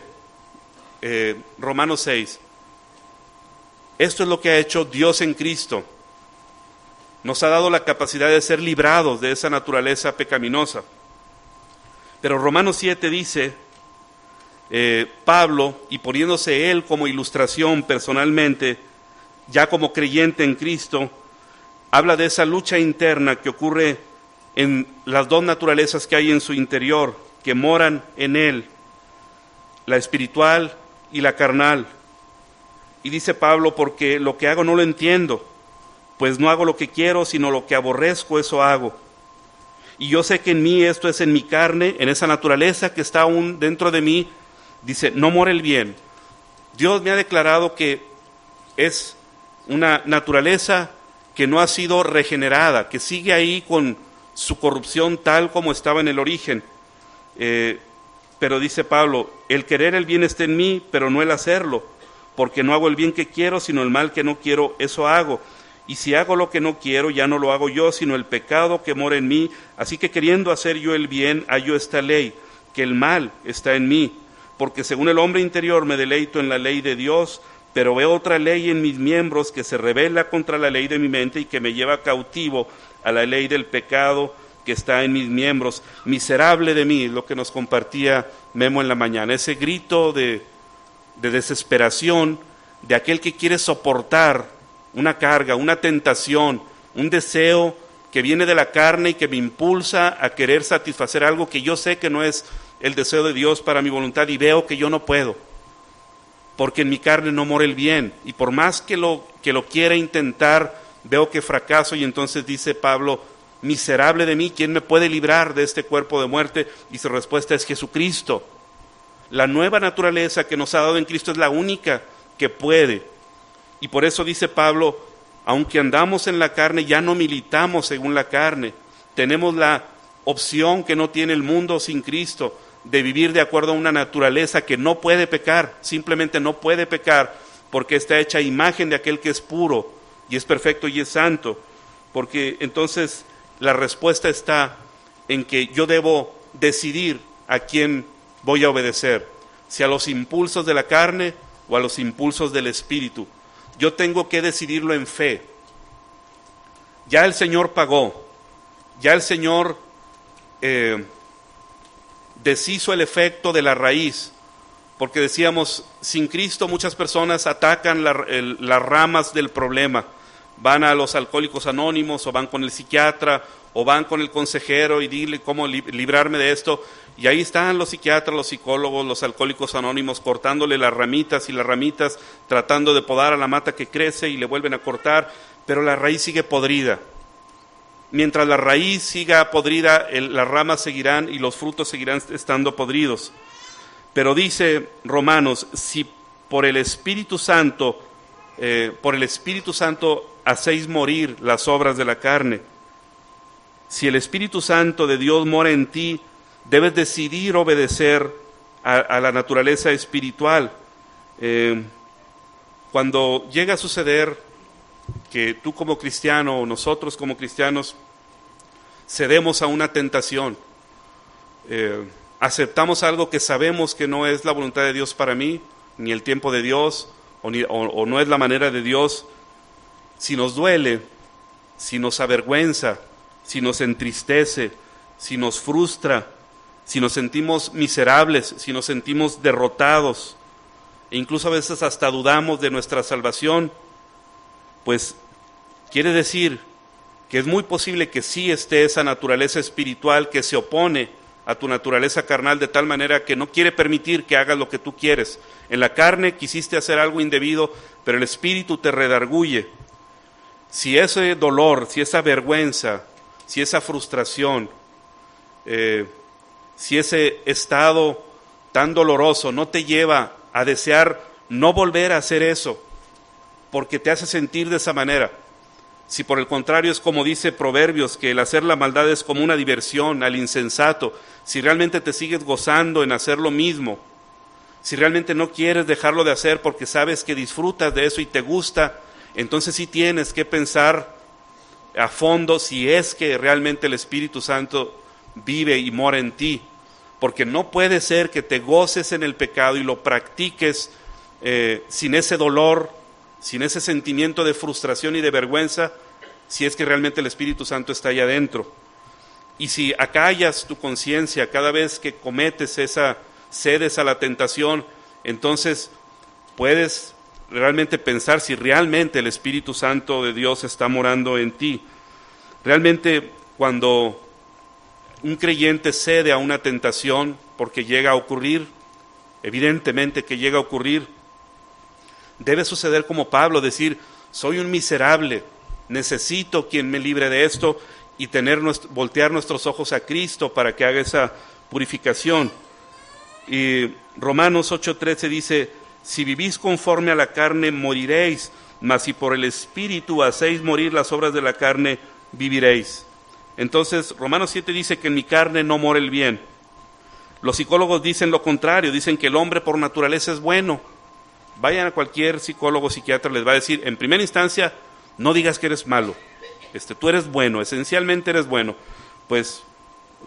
Romanos 6, esto es lo que ha hecho Dios en Cristo. Nos ha dado la capacidad de ser librados de esa naturaleza pecaminosa. Pero Romanos 7 dice, Pablo, y poniéndose él como ilustración personalmente, ya como creyente en Cristo, habla de esa lucha interna que ocurre en las dos naturalezas que hay en su interior, que moran en él, la espiritual y la carnal. Y dice Pablo, porque lo que hago no lo entiendo, pues no hago lo que quiero, sino lo que aborrezco, eso hago. Y yo sé que en mí, esto es en mi carne, en esa naturaleza que está aún dentro de mí, dice, no mora el bien. Dios me ha declarado que es una naturaleza que no ha sido regenerada, que sigue ahí con su corrupción tal como estaba en el origen. Pero dice Pablo, el querer el bien está en mí, pero no el hacerlo, porque no hago el bien que quiero, sino el mal que no quiero, eso hago. Y si hago lo que no quiero, ya no lo hago yo, sino el pecado que mora en mí. Así que queriendo hacer yo el bien, hallo esta ley, que el mal está en mí. Porque según el hombre interior me deleito en la ley de Dios, pero veo otra ley en mis miembros que se rebela contra la ley de mi mente y que me lleva cautivo a la ley del pecado que está en mis miembros. Miserable de mí, es lo que nos compartía Memo en la mañana, ese grito de desesperación de aquel que quiere soportar una carga, una tentación, un deseo que viene de la carne y que me impulsa a querer satisfacer algo que yo sé que no es el deseo de Dios para mi voluntad y veo que yo no puedo, porque en mi carne no mora el bien, y por más que lo quiera intentar, veo que fracaso, y entonces dice Pablo, miserable de mí, ¿quién me puede librar de este cuerpo de muerte? Y su respuesta es Jesucristo. La nueva naturaleza que nos ha dado en Cristo es la única que puede. Y por eso dice Pablo, aunque andamos en la carne, ya no militamos según la carne. Tenemos la opción que no tiene el mundo sin Cristo, de vivir de acuerdo a una naturaleza que no puede pecar, simplemente no puede pecar, porque está hecha imagen de aquel que es puro, y es perfecto y es santo. Porque entonces la respuesta está en que yo debo decidir a quién voy a obedecer. si a los impulsos de la carne o a los impulsos del Espíritu. Yo tengo que decidirlo en fe. Ya el Señor pagó, ya el Señor deshizo el efecto de la raíz, porque decíamos, sin Cristo muchas personas atacan las ramas del problema. Van a los alcohólicos anónimos, o van con el psiquiatra, o van con el consejero y dile cómo librarme de esto. Y ahí están los psiquiatras, los psicólogos, los alcohólicos anónimos, cortándole las ramitas y las ramitas, tratando de podar a la mata que crece y le vuelven a cortar, pero la raíz sigue podrida. Mientras la raíz siga podrida, las ramas seguirán y los frutos seguirán estando podridos. Pero dice Romanos, si por el Espíritu Santo hacéis morir las obras de la carne. Si el Espíritu Santo de Dios mora en ti, debes decidir obedecer a la naturaleza espiritual. Cuando llega a suceder que tú como cristiano o nosotros como cristianos cedemos a una tentación, aceptamos algo que sabemos que no es la voluntad de Dios para mí, ni el tiempo de Dios, o no es la manera de Dios, si nos duele, si nos avergüenza, si nos entristece, si nos frustra, si nos sentimos miserables, si nos sentimos derrotados, e incluso a veces hasta dudamos de nuestra salvación, pues quiere decir que es muy posible que sí esté esa naturaleza espiritual que se opone a tu naturaleza carnal de tal manera que no quiere permitir que hagas lo que tú quieres. En la carne quisiste hacer algo indebido, pero el espíritu te redarguye. Si ese dolor, si esa vergüenza, si esa frustración, si ese estado tan doloroso no te lleva a desear no volver a hacer eso, porque te hace sentir de esa manera, si por el contrario es como dice Proverbios, que el hacer la maldad es como una diversión al insensato, si realmente te sigues gozando en hacer lo mismo, si realmente no quieres dejarlo de hacer porque sabes que disfrutas de eso y te gusta, entonces sí tienes que pensar a fondo si es que realmente el Espíritu Santo vive y mora en ti, porque no puede ser que te goces en el pecado y lo practiques sin ese dolor, sin ese sentimiento de frustración y de vergüenza, si es que realmente el Espíritu Santo está allá adentro. Y si acallas tu conciencia cada vez que cometes cedes a la tentación, entonces puedes realmente pensar si realmente el Espíritu Santo de Dios está morando en ti. Realmente cuando un creyente cede a una tentación, porque llega a ocurrir, evidentemente que llega a ocurrir, debe suceder como Pablo, decir, soy un miserable, necesito quien me libre de esto, y voltear nuestros ojos a Cristo para que haga esa purificación. Y Romanos 8:13 dice, si vivís conforme a la carne, moriréis, mas si por el Espíritu hacéis morir las obras de la carne, viviréis. Entonces, Romanos 7 dice que en mi carne no mora el bien. Los psicólogos dicen lo contrario, dicen que el hombre por naturaleza es bueno. Vayan a cualquier psicólogo o psiquiatra, les va a decir, en primera instancia, no digas que eres malo. Tú eres bueno, esencialmente eres bueno. Pues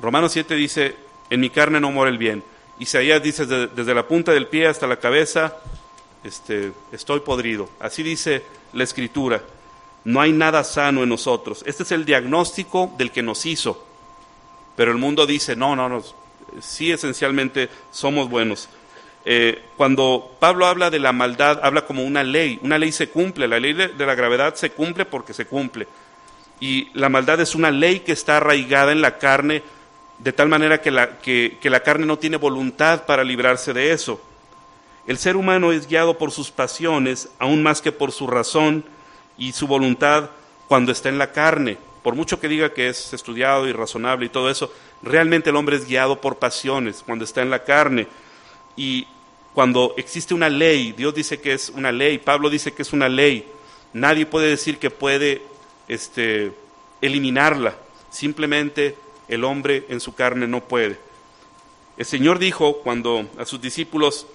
Romanos 7 dice, en mi carne no mora el bien. Isaías dice, desde la punta del pie hasta la cabeza, estoy podrido. Así dice la Escritura. No hay nada sano en nosotros. Este es el diagnóstico del que nos hizo. Pero el mundo dice, no, sí esencialmente somos buenos. Cuando Pablo habla de la maldad, habla como una ley se cumple, la ley de la gravedad se cumple porque se cumple, y la maldad es una ley que está arraigada en la carne, de tal manera que la carne no tiene voluntad para librarse de eso. El ser humano es guiado por sus pasiones, aún más que por su razón y su voluntad cuando está en la carne. Por mucho que diga que es estudiado y razonable y todo eso, realmente el hombre es guiado por pasiones cuando está en la carne. Y cuando existe una ley, Dios dice que es una ley, Pablo dice que es una ley, nadie puede decir que puede eliminarla, simplemente el hombre en su carne no puede. El Señor dijo cuando a sus discípulos,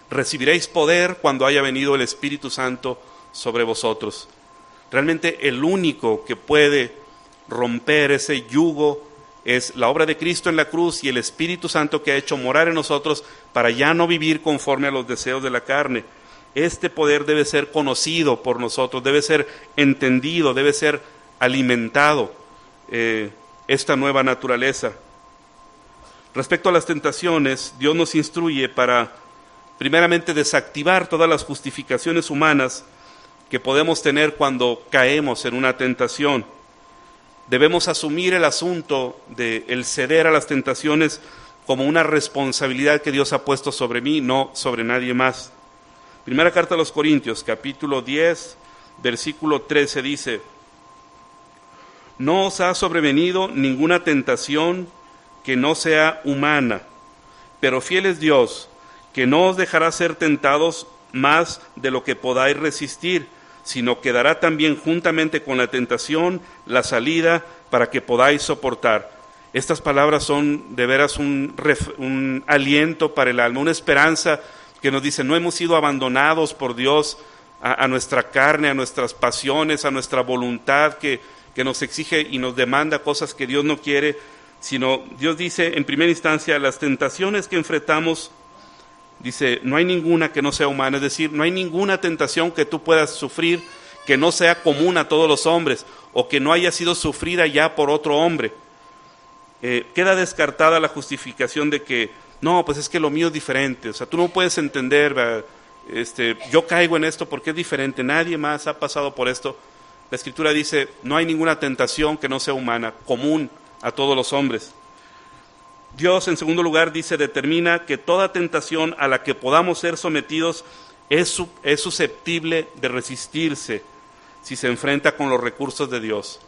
recibiréis poder cuando haya venido el Espíritu Santo sobre vosotros. Realmente el único que puede romper ese yugo, es la obra de Cristo en la cruz y el Espíritu Santo que ha hecho morar en nosotros para ya no vivir conforme a los deseos de la carne. Este poder debe ser conocido por nosotros, debe ser entendido, debe ser alimentado, esta nueva naturaleza. Respecto a las tentaciones, Dios nos instruye para, primeramente, desactivar todas las justificaciones humanas que podemos tener cuando caemos en una tentación. Debemos asumir el asunto de el ceder a las tentaciones como una responsabilidad que Dios ha puesto sobre mí, no sobre nadie más. Primera carta a los Corintios, capítulo 10, versículo 13 dice: no os ha sobrevenido ninguna tentación que no sea humana, pero fiel es Dios, que no os dejará ser tentados más de lo que podáis resistir, sino que dará también juntamente con la tentación la salida para que podáis soportar. Estas palabras son de veras un aliento para el alma, una esperanza que nos dice: no hemos sido abandonados por Dios a nuestra carne, a nuestras pasiones, a nuestra voluntad que nos exige y nos demanda cosas que Dios no quiere, sino Dios dice en primera instancia: las tentaciones que enfrentamos, dice, no hay ninguna que no sea humana, es decir, no hay ninguna tentación que tú puedas sufrir que no sea común a todos los hombres o que no haya sido sufrida ya por otro hombre. Queda descartada la justificación de que no, pues es que lo mío es diferente, o sea, tú no puedes entender, yo caigo en esto porque es diferente, nadie más ha pasado por esto. La Escritura dice: no hay ninguna tentación que no sea humana, común a todos los hombres. Dios, en segundo lugar, determina que toda tentación a la que podamos ser sometidos es susceptible de resistirse si se enfrenta con los recursos de Dios.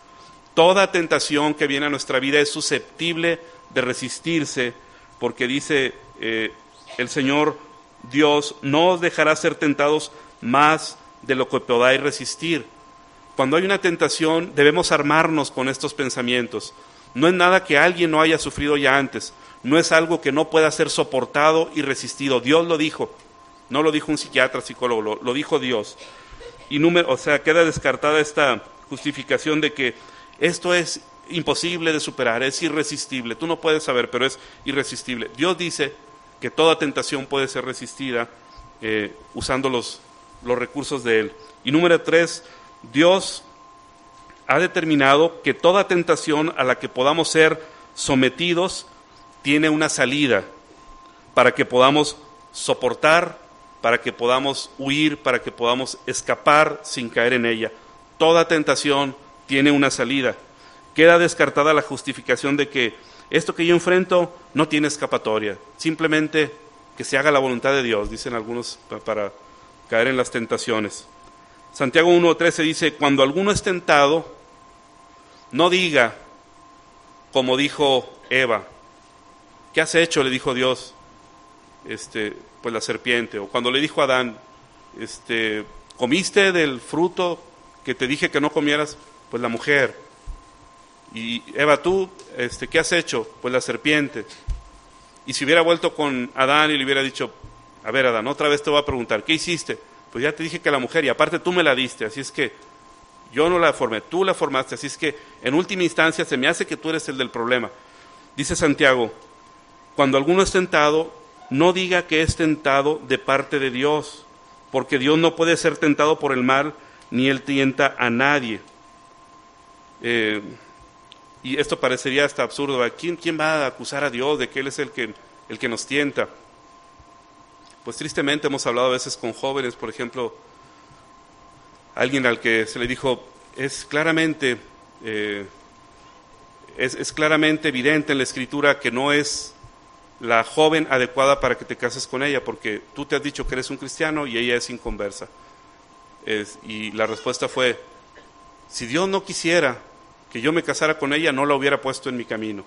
Toda tentación que viene a nuestra vida es susceptible de resistirse, porque dice el Señor Dios: no os dejará ser tentados más de lo que podáis resistir. Cuando hay una tentación, debemos armarnos con estos pensamientos. No es nada que alguien no haya sufrido ya antes. No es algo que no pueda ser soportado y resistido. Dios lo dijo. No lo dijo un psiquiatra, psicólogo, lo dijo Dios. Y queda descartada esta justificación de que esto es imposible de superar, es irresistible. Tú no puedes saber, pero es irresistible. Dios dice que toda tentación puede ser resistida usando los recursos de Él. Y número 3, Dios ha determinado que toda tentación a la que podamos ser sometidos tiene una salida para que podamos soportar, para que podamos huir, para que podamos escapar sin caer en ella. Toda tentación tiene una salida. Queda descartada la justificación de que esto que yo enfrento no tiene escapatoria, simplemente que se haga la voluntad de Dios, dicen algunos, para caer en las tentaciones. Santiago 1:13 dice: cuando alguno es tentado, no diga como dijo Eva. ¿Qué has hecho?, le dijo Dios. Pues la serpiente. O cuando le dijo a Adán, ¿comiste del fruto que te dije que no comieras? Pues la mujer. Y Eva, tú, ¿qué has hecho? Pues la serpiente. Y si hubiera vuelto con Adán y le hubiera dicho: a ver, Adán, otra vez te voy a preguntar, ¿qué hiciste? Pues ya te dije que la mujer, y aparte tú me la diste, así es que yo no la formé, tú la formaste, así es que en última instancia se me hace que tú eres el del problema. Dice Santiago: cuando alguno es tentado, no diga que es tentado de parte de Dios, porque Dios no puede ser tentado por el mal, ni Él tienta a nadie. Y esto parecería hasta absurdo. ¿Quién va a acusar a Dios de que Él es el que nos tienta? Pues tristemente hemos hablado a veces con jóvenes, por ejemplo, alguien al que se le dijo: es claramente evidente en la Escritura que no es la joven adecuada para que te cases con ella, porque tú te has dicho que eres un cristiano y ella es inconversa. Y la respuesta fue: si Dios no quisiera que yo me casara con ella, no la hubiera puesto en mi camino.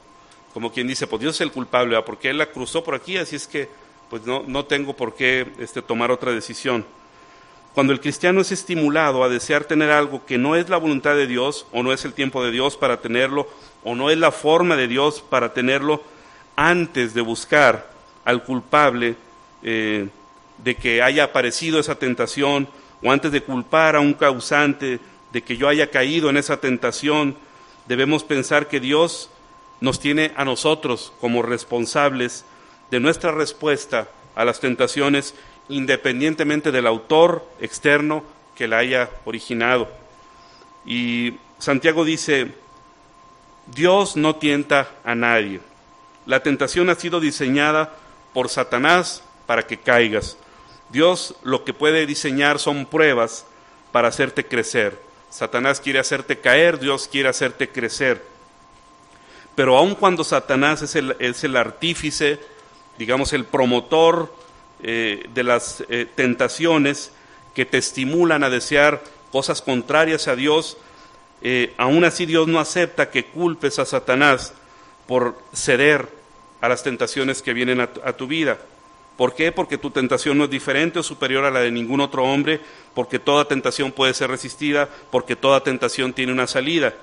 Como quien dice: pues Dios es el culpable, ¿verdad? Porque Él la cruzó por aquí, así es que pues no tengo por qué tomar otra decisión. Cuando el cristiano es estimulado a desear tener algo que no es la voluntad de Dios, o no es el tiempo de Dios para tenerlo, o no es la forma de Dios para tenerlo, antes de buscar al culpable de que haya aparecido esa tentación, o antes de culpar a un causante de que yo haya caído en esa tentación, debemos pensar que Dios nos tiene a nosotros como responsables de nuestra respuesta a las tentaciones, independientemente del autor externo que la haya originado. Y Santiago dice: Dios no tienta a nadie. La tentación ha sido diseñada por Satanás para que caigas. Dios lo que puede diseñar son pruebas para hacerte crecer. Satanás quiere hacerte caer, Dios quiere hacerte crecer. Pero aun cuando Satanás es el artífice, digamos el promotor de las tentaciones que te estimulan a desear cosas contrarias a Dios, aún así Dios no acepta que culpes a Satanás por ceder a las tentaciones que vienen a tu vida. ¿Por qué? Porque tu tentación no es diferente o superior a la de ningún otro hombre, porque toda tentación puede ser resistida, porque toda tentación tiene una salida.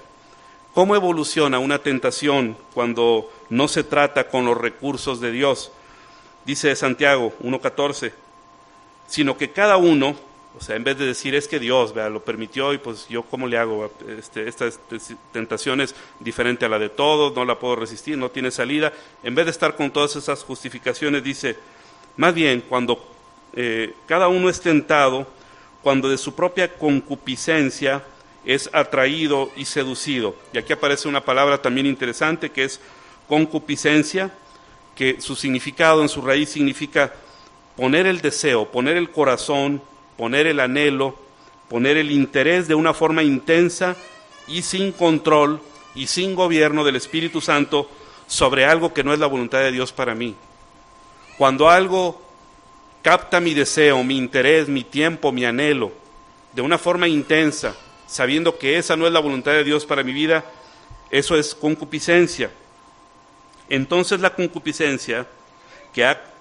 ¿Cómo evoluciona una tentación cuando no se trata con los recursos de Dios? Dice Santiago 1:14, sino que cada uno, o sea, en vez de decir es que Dios lo permitió y pues yo cómo le hago, esta tentación es diferente a la de todos, no la puedo resistir, no tiene salida, en vez de estar con todas esas justificaciones dice, más bien cuando cada uno es tentado, cuando de su propia concupiscencia es atraído y seducido. Y aquí aparece una palabra también interesante que es concupiscencia, que su significado en su raíz significa poner el deseo, poner el corazón, poner el anhelo, poner el interés de una forma intensa y sin control y sin gobierno del Espíritu Santo sobre algo que no es la voluntad de Dios para mí. Cuando algo capta mi deseo, mi interés, mi tiempo, mi anhelo, de una forma intensa, sabiendo que esa no es la voluntad de Dios para mi vida, eso es concupiscencia. Entonces la concupiscencia,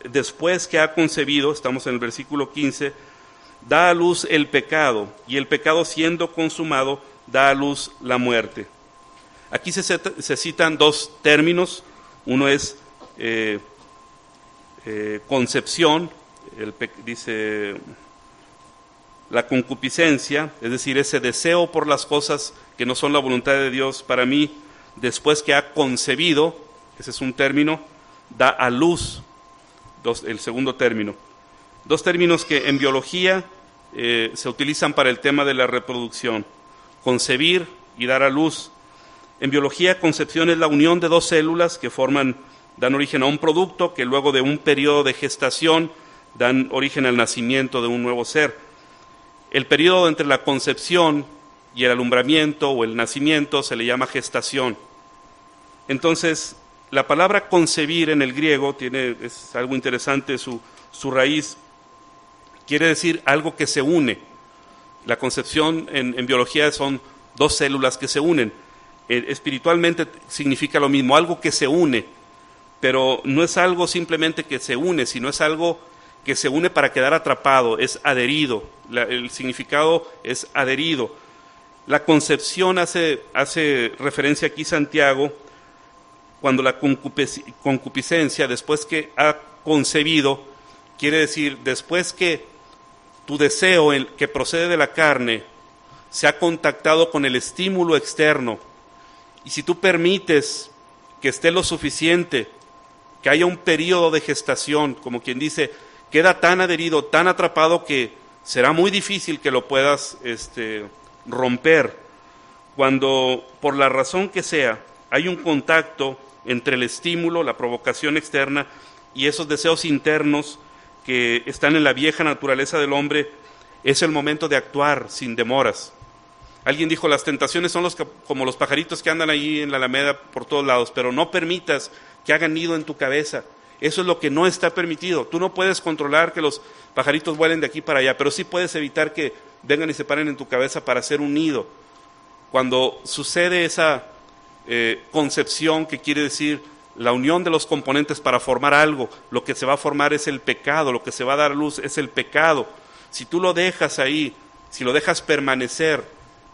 después que ha concebido, estamos en el versículo 15, da a luz el pecado, y el pecado siendo consumado, da a luz la muerte. Aquí se citan dos términos, uno es concepción, dice la concupiscencia, es decir, ese deseo por las cosas que no son la voluntad de Dios para mí, después que ha concebido, ese es un término, da a luz, el segundo término. Dos términos que en biología se utilizan para el tema de la reproducción, concebir y dar a luz. En biología, concepción es la unión de dos células que dan origen a un producto que luego de un periodo de gestación dan origen al nacimiento de un nuevo ser. El periodo entre la concepción y el alumbramiento o el nacimiento se le llama gestación. Entonces, la palabra concebir en el griego es algo interesante, su raíz quiere decir algo que se une. La concepción en biología son dos células que se unen. Espiritualmente significa lo mismo, algo que se une, pero no es algo simplemente que se une, sino es algo que se une para quedar atrapado, es adherido. El significado es adherido. La concepción hace referencia aquí Santiago cuando la concupiscencia, después que ha concebido, quiere decir después que tu deseo que procede de la carne se ha contactado con el estímulo externo, y si tú permites que esté lo suficiente, que haya un periodo de gestación, como quien dice, queda tan adherido, tan atrapado que será muy difícil que lo puedas romper. Cuando por la razón que sea hay un contacto entre el estímulo, la provocación externa y esos deseos internos que están en la vieja naturaleza del hombre, es el momento de actuar sin demoras. Alguien dijo, las tentaciones son como los pajaritos que andan ahí en la alameda por todos lados, pero no permitas que hagan nido en tu cabeza. Eso es lo que no está permitido. Tú no puedes controlar que los pajaritos vuelen de aquí para allá, pero sí puedes evitar que vengan y se paren en tu cabeza para hacer un nido. Cuando sucede esa concepción, que quiere decir la unión de los componentes para formar algo, lo que se va a formar es el pecado, lo que se va a dar a luz es el pecado. Si tú lo dejas ahí, si lo dejas permanecer,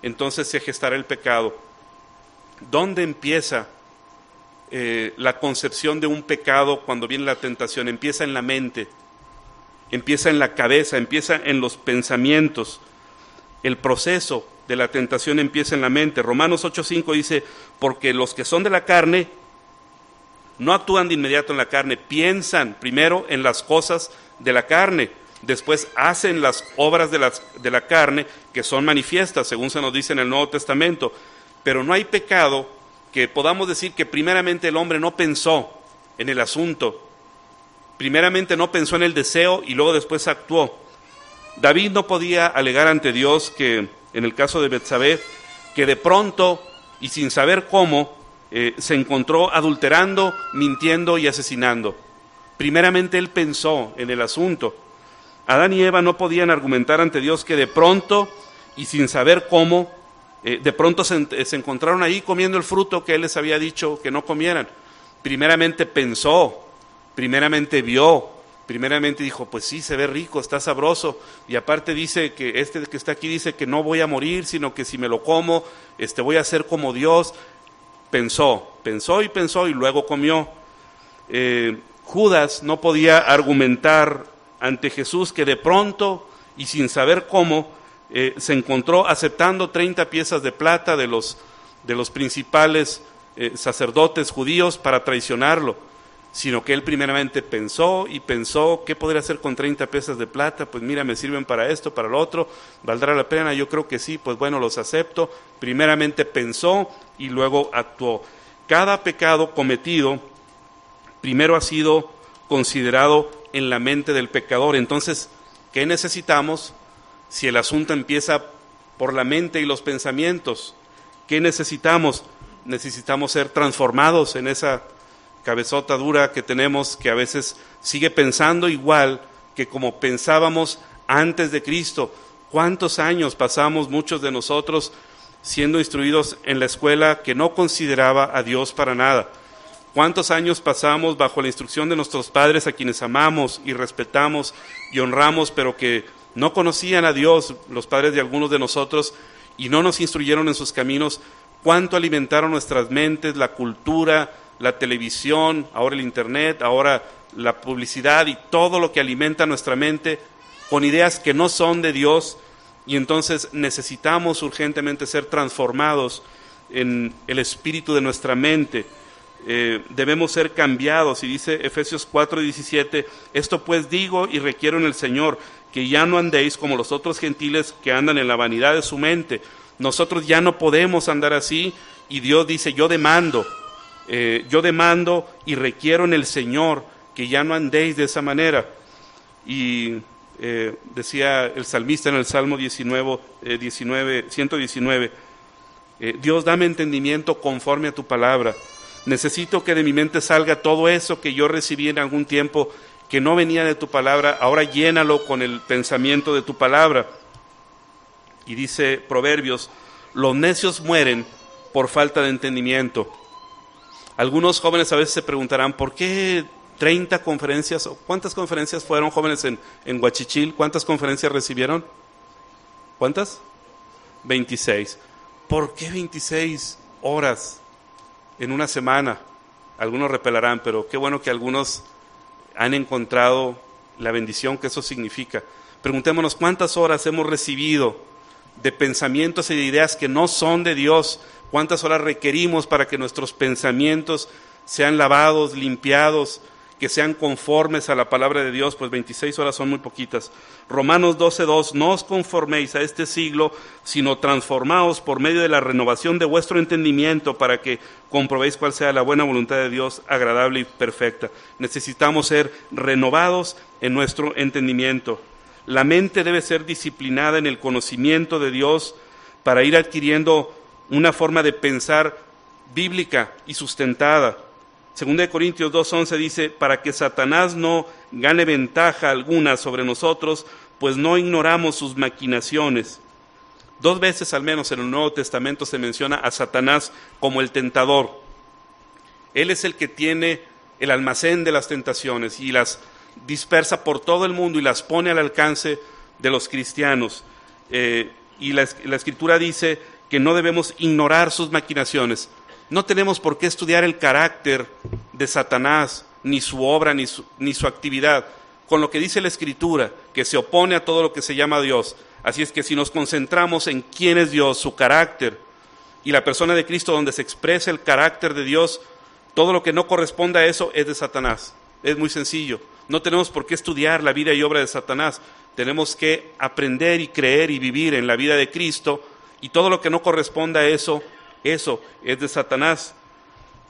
entonces se gestará el pecado. ¿Dónde empieza la concepción de un pecado cuando viene la tentación? Empieza en la mente, empieza en la cabeza, empieza en los pensamientos. El proceso de la tentación empieza en la mente. Romanos 8:5 dice, porque los que son de la carne no actúan de inmediato en la carne, piensan primero en las cosas de la carne, después hacen las obras de la carne que son manifiestas, según se nos dice en el Nuevo Testamento. Pero no hay pecado que podamos decir que primeramente el hombre no pensó en el asunto, primeramente no pensó en el deseo y luego después actuó. David no podía alegar ante Dios que, en el caso de Betsabé, que de pronto y sin saber cómo, se encontró adulterando, mintiendo y asesinando. Primeramente él pensó en el asunto. Adán y Eva no podían argumentar ante Dios que de pronto y sin saber cómo, de pronto se encontraron ahí comiendo el fruto que él les había dicho que no comieran. Primeramente pensó, primeramente vio, primeramente dijo, pues sí, se ve rico, está sabroso, y aparte dice que este que está aquí dice que no voy a morir, sino que si me lo como, voy a ser como Dios. Pensó y luego comió. Judas no podía argumentar ante Jesús que de pronto y sin saber cómo se encontró aceptando 30 piezas de plata de los principales sacerdotes judíos para traicionarlo, sino que él primeramente pensó, ¿qué podría hacer con 30 piezas de plata? Pues mira, me sirven para esto, para lo otro, ¿valdrá la pena? Yo creo que sí, pues bueno, los acepto. Primeramente pensó y luego actuó. Cada pecado cometido primero ha sido considerado en la mente del pecador. Entonces, ¿qué necesitamos si el asunto empieza por la mente y los pensamientos? ¿Qué necesitamos? Necesitamos ser transformados en esa cabezota dura que tenemos, que a veces sigue pensando igual que como pensábamos antes de Cristo. ¿Cuántos años pasamos muchos de nosotros siendo instruidos en la escuela que no consideraba a Dios para nada? ¿Cuántos años pasamos bajo la instrucción de nuestros padres, a quienes amamos y respetamos y honramos, pero que no conocían a Dios, los padres de algunos de nosotros, y no nos instruyeron en sus caminos? ¿Cuánto alimentaron nuestras mentes, la cultura, la televisión, ahora el internet, ahora la publicidad y todo lo que alimenta nuestra mente con ideas que no son de Dios? Y entonces necesitamos urgentemente ser transformados en el espíritu de nuestra mente. Debemos ser cambiados, y dice Efesios 4:17, esto pues digo y requiero en el Señor, que ya no andéis como los otros gentiles que andan en la vanidad de su mente. Nosotros ya no podemos andar así, y Dios dice, yo demando y requiero en el Señor que ya no andéis de esa manera. Y decía el salmista en el Salmo 119, Dios, dame entendimiento conforme a tu palabra. Necesito que de mi mente salga todo eso que yo recibí en algún tiempo que no venía de tu palabra, ahora llénalo con el pensamiento de tu palabra. Y dice Proverbios, los necios mueren por falta de entendimiento. Algunos jóvenes a veces se preguntarán, ¿por qué 30 conferencias? ¿Cuántas conferencias fueron, jóvenes, en Huachichil? ¿Cuántas conferencias recibieron? ¿Cuántas? 26. ¿Por qué 26 horas en una semana? Algunos repelarán, pero qué bueno que algunos han encontrado la bendición que eso significa. Preguntémonos, ¿cuántas horas hemos recibido de pensamientos y de ideas que no son de Dios? ¿Cuántas horas requerimos para que nuestros pensamientos sean lavados, limpiados, que sean conformes a la palabra de Dios? Pues 26 horas son muy poquitas. Romanos 12:2, no os conforméis a este siglo, sino transformaos por medio de la renovación de vuestro entendimiento, para que comprobéis cuál sea la buena voluntad de Dios, agradable y perfecta. Necesitamos ser renovados en nuestro entendimiento. La mente debe ser disciplinada en el conocimiento de Dios para ir adquiriendo una forma de pensar bíblica y sustentada. 2 Corintios 2:11 dice, para que Satanás no gane ventaja alguna sobre nosotros, pues no ignoramos sus maquinaciones. 2 veces al menos en el Nuevo Testamento se menciona a Satanás como el tentador. Él es el que tiene el almacén de las tentaciones y las dispersa por todo el mundo y las pone al alcance de los cristianos. Y la Escritura dice que no debemos ignorar sus maquinaciones. No tenemos por qué estudiar el carácter de Satanás, ni su obra, ni su actividad, con lo que dice la Escritura, que se opone a todo lo que se llama Dios. Así es que si nos concentramos en quién es Dios, su carácter, y la persona de Cristo, donde se expresa el carácter de Dios, Todo lo que no corresponde a eso es de Satanás. Es muy sencillo. No tenemos por qué estudiar la vida y obra de Satanás. Tenemos que aprender y creer y vivir en la vida de Cristo, y todo lo que no corresponda a eso es de Satanás.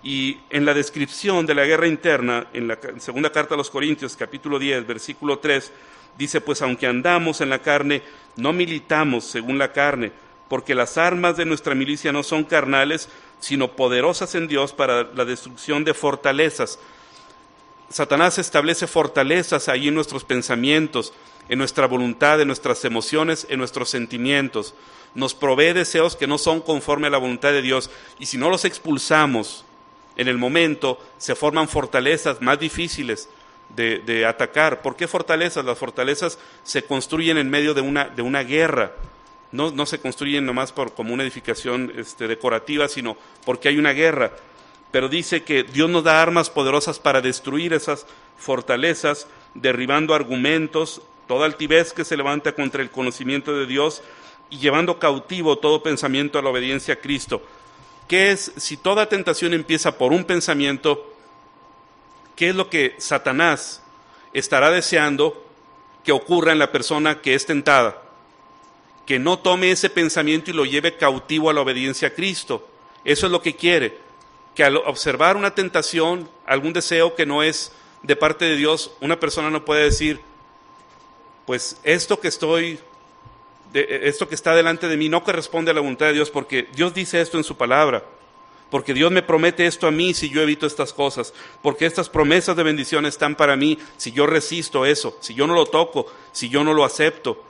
Y en la descripción de la guerra interna, en la segunda carta a los Corintios, capítulo 10, versículo 3, dice: pues aunque andamos en la carne, no militamos según la carne, porque las armas de nuestra milicia no son carnales, sino poderosas en Dios para la destrucción de fortalezas. Satanás establece fortalezas ahí en nuestros pensamientos, en nuestra voluntad, en nuestras emociones, en nuestros sentimientos. Nos provee deseos que no son conforme a la voluntad de Dios, y si no los expulsamos en el momento, se forman fortalezas más difíciles de atacar. ¿Por qué fortalezas? Las fortalezas se construyen en medio de una guerra. No se construyen nomás como una edificación decorativa, sino porque hay una guerra. Pero dice que Dios nos da armas poderosas para destruir esas fortalezas, derribando argumentos, toda altivez que se levanta contra el conocimiento de Dios, y llevando cautivo todo pensamiento a la obediencia a Cristo. ¿Qué es? Si toda tentación empieza por un pensamiento, ¿qué es lo que Satanás estará deseando que ocurra en la persona que es tentada? Que no tome ese pensamiento y lo lleve cautivo a la obediencia a Cristo. Eso es lo que quiere. Que al observar una tentación, algún deseo que no es de parte de Dios, una persona no puede decir: pues esto que está delante de mí no corresponde a la voluntad de Dios, porque Dios dice esto en su palabra, porque Dios me promete esto a mí si yo evito estas cosas, porque estas promesas de bendición están para mí si yo resisto eso, si yo no lo toco, si yo no lo acepto.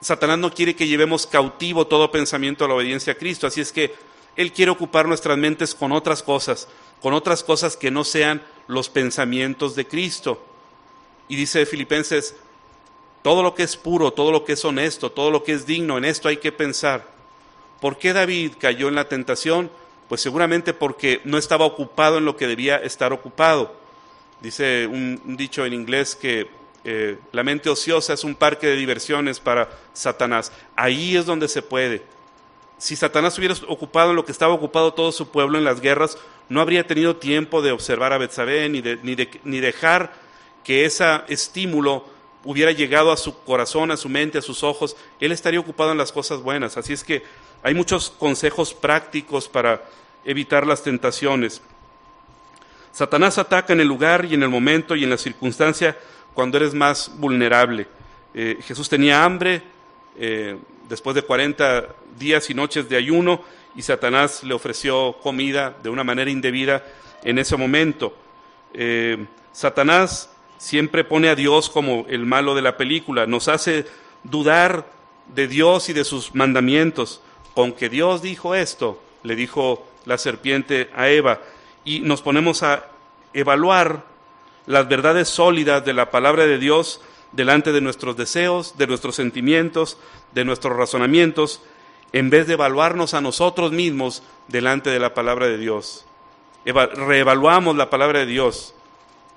Satanás no quiere que llevemos cautivo todo pensamiento a la obediencia a Cristo, así es que Él quiere ocupar nuestras mentes con otras cosas que no sean los pensamientos de Cristo. Y dice Filipenses: todo lo que es puro, todo lo que es honesto, todo lo que es digno, en esto hay que pensar. ¿Por qué David cayó en la tentación? Pues seguramente porque no estaba ocupado en lo que debía estar ocupado. Dice un dicho en inglés que la mente ociosa es un parque de diversiones para Satanás. Ahí es donde se puede. Si Satanás hubiera ocupado en lo que estaba ocupado todo su pueblo en las guerras, no habría tenido tiempo de observar a Betsabé, ni dejar que ese estímulo hubiera llegado a su corazón, a su mente, a sus ojos. Él estaría ocupado en las cosas buenas. Así es que hay muchos consejos prácticos para evitar las tentaciones. Satanás ataca en el lugar y en el momento y en la circunstancia cuando eres más vulnerable. Jesús tenía hambre después de 40 días y noches de ayuno, y Satanás le ofreció comida de una manera indebida en ese momento. Satanás siempre pone a Dios como el malo de la película, nos hace dudar de Dios y de sus mandamientos. Con que Dios dijo esto, le dijo la serpiente a Eva, y nos ponemos a evaluar las verdades sólidas de la palabra de Dios delante de nuestros deseos, de nuestros sentimientos, de nuestros razonamientos, en vez de evaluarnos a nosotros mismos delante de la palabra de Dios. Reevaluamos la palabra de Dios,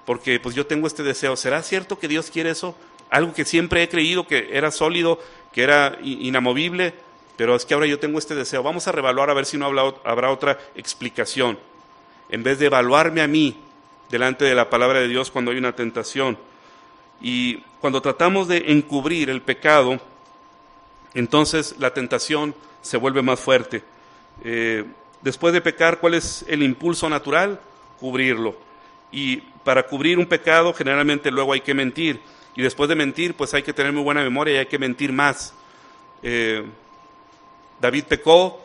porque pues yo tengo este deseo. ¿Será cierto que Dios quiere eso? Algo que siempre he creído que era sólido, que era inamovible, pero es que ahora yo tengo este deseo. Vamos a reevaluar a ver si no habrá otra explicación, en vez de evaluarme a mí delante de la palabra de Dios cuando hay una tentación. Y cuando tratamos de encubrir el pecado, entonces la tentación se vuelve más fuerte. Después de pecar, ¿cuál es el impulso natural? Cubrirlo. Y para cubrir un pecado generalmente luego hay que mentir. Y después de mentir, pues hay que tener muy buena memoria y hay que mentir más. David pecó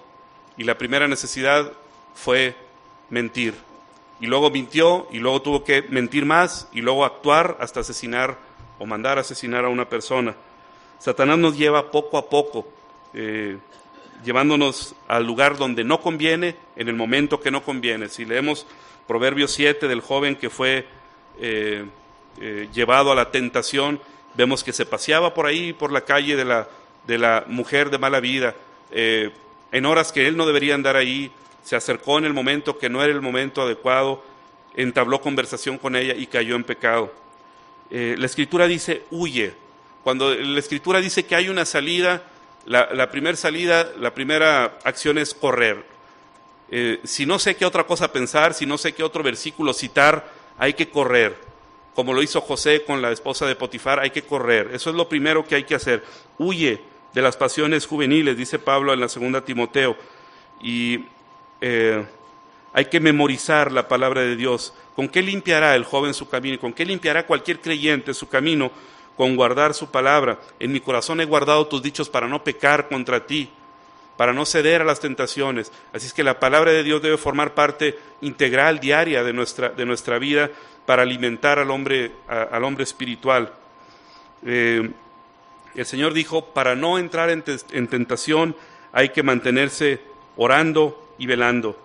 y la primera necesidad fue mentir. Y luego mintió y luego tuvo que mentir más y luego actuar hasta asesinar o mandar a asesinar a una persona. Satanás nos lleva poco a poco, llevándonos al lugar donde no conviene, en el momento que no conviene. Si leemos Proverbios 7 del joven que fue llevado a la tentación, vemos que se paseaba por ahí, por la calle de la mujer de mala vida, en horas que él no debería andar ahí. Se acercó en el momento que no era el momento adecuado, entabló conversación con ella y cayó en pecado. La Escritura dice, huye. Cuando la Escritura dice que hay una salida, la primera acción es correr. Si no sé qué otra cosa pensar, si no sé qué otro versículo citar, hay que correr. Como lo hizo José con la esposa de Potifar, hay que correr. Eso es lo primero que hay que hacer. Huye de las pasiones juveniles, dice Pablo en la 2 Timoteo. Y hay que memorizar la palabra de Dios. ¿Con qué limpiará el joven su camino? ¿Con qué limpiará cualquier creyente su camino? Con guardar su palabra. En mi corazón he guardado tus dichos para no pecar contra ti, para no ceder a las tentaciones. Así es que la palabra de Dios debe formar parte integral, diaria de nuestra vida, para alimentar al hombre espiritual. El Señor dijo, para no entrar en tentación hay que mantenerse orando y velando.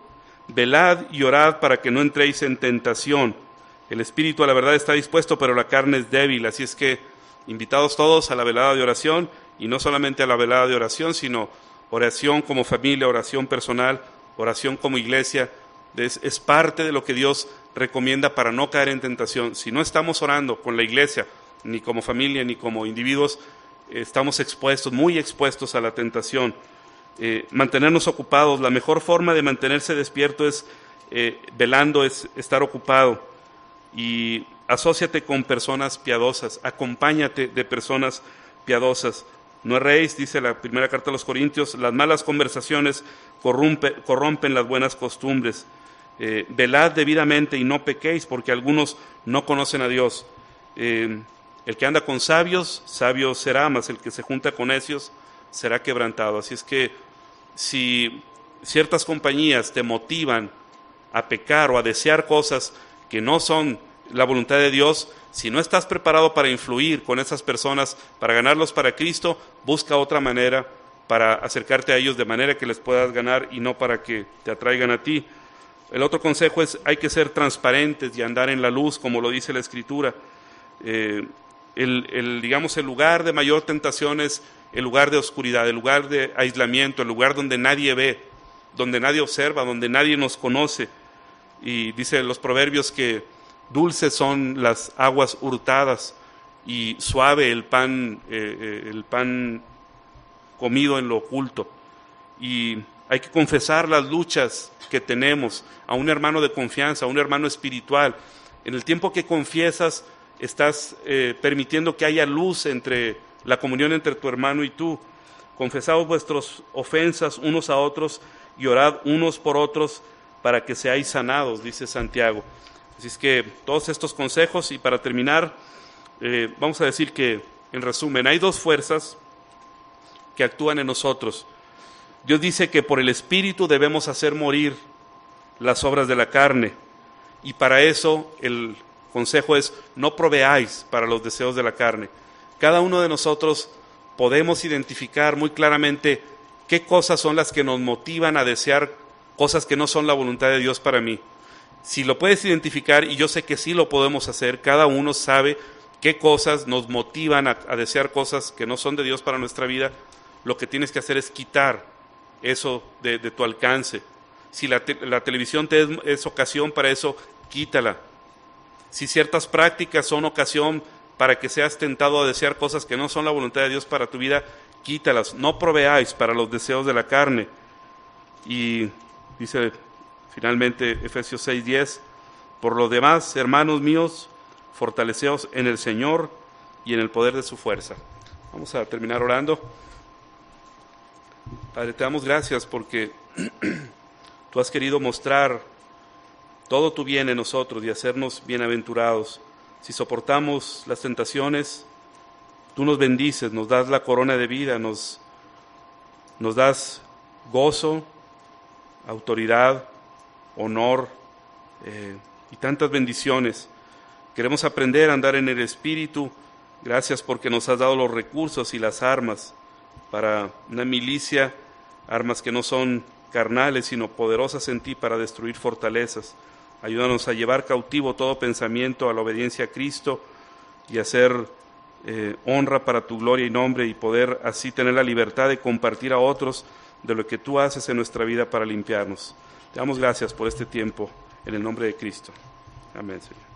Velad y orad para que no entréis en tentación. El espíritu a la verdad está dispuesto, pero la carne es débil. Así es que invitados todos a la velada de oración, y no solamente a la velada de oración, sino oración como familia, oración personal, oración como iglesia. Es parte de lo que Dios recomienda para no caer en tentación. Si no estamos orando con la iglesia, ni como familia, ni como individuos, estamos expuestos, muy expuestos a la tentación. Mantenernos ocupados, la mejor forma de mantenerse despierto es velando, es estar ocupado. Y asóciate con personas piadosas, acompáñate de personas piadosas. No erréis, dice la primera carta a los Corintios, las malas conversaciones corrompen las buenas costumbres. Velad debidamente y no pequéis, porque algunos no conocen a Dios. El que anda con sabios, sabio será, mas el que se junta con necios será quebrantado. Así es que si ciertas compañías te motivan a pecar o a desear cosas que no son la voluntad de Dios, si no estás preparado para influir con esas personas, para ganarlos para Cristo, busca otra manera para acercarte a ellos de manera que les puedas ganar y no para que te atraigan a ti. El otro consejo es, hay que ser transparentes y andar en la luz, como lo dice la Escritura. Digamos, el lugar de mayor tentación es el lugar de oscuridad, el lugar de aislamiento, el lugar donde nadie ve, donde nadie observa, donde nadie nos conoce. Y dice los proverbios que dulces son las aguas hurtadas y suave el pan comido en lo oculto. Y hay que confesar las luchas que tenemos a un hermano de confianza, a un hermano espiritual. En el tiempo que confiesas, estás permitiendo que haya luz entre la comunión entre tu hermano y tú. Confesaos vuestras ofensas unos a otros y orad unos por otros para que seáis sanados, dice Santiago. Así es que todos estos consejos, y para terminar, vamos a decir que, en resumen, hay dos fuerzas que actúan en nosotros. Dios dice que por el Espíritu debemos hacer morir las obras de la carne, y para eso el consejo es, no proveáis para los deseos de la carne. Cada uno de nosotros podemos identificar muy claramente qué cosas son las que nos motivan a desear cosas que no son la voluntad de Dios para mí. Si lo puedes identificar, y yo sé que sí lo podemos hacer, cada uno sabe qué cosas nos motivan a desear cosas que no son de Dios para nuestra vida, lo que tienes que hacer es quitar eso de tu alcance. Si la televisión es ocasión para eso, quítala. Si ciertas prácticas son ocasión para que seas tentado a desear cosas que no son la voluntad de Dios para tu vida, quítalas. No proveáis para los deseos de la carne. Y dice finalmente Efesios 6:10, por lo demás, hermanos míos, fortaleceos en el Señor y en el poder de su fuerza. Vamos a terminar orando. Padre, te damos gracias porque tú has querido mostrar todo tu bien en nosotros y hacernos bienaventurados. Si soportamos las tentaciones, tú nos bendices, nos das la corona de vida, nos das gozo, autoridad, honor y tantas bendiciones. Queremos aprender a andar en el Espíritu. Gracias porque nos has dado los recursos y las armas para una milicia, armas que no son carnales, sino poderosas en ti para destruir fortalezas. Ayúdanos a llevar cautivo todo pensamiento a la obediencia a Cristo y hacer honra para tu gloria y nombre, y poder así tener la libertad de compartir a otros de lo que tú haces en nuestra vida para limpiarnos. Te damos gracias por este tiempo, en el nombre de Cristo. Amén, Señor.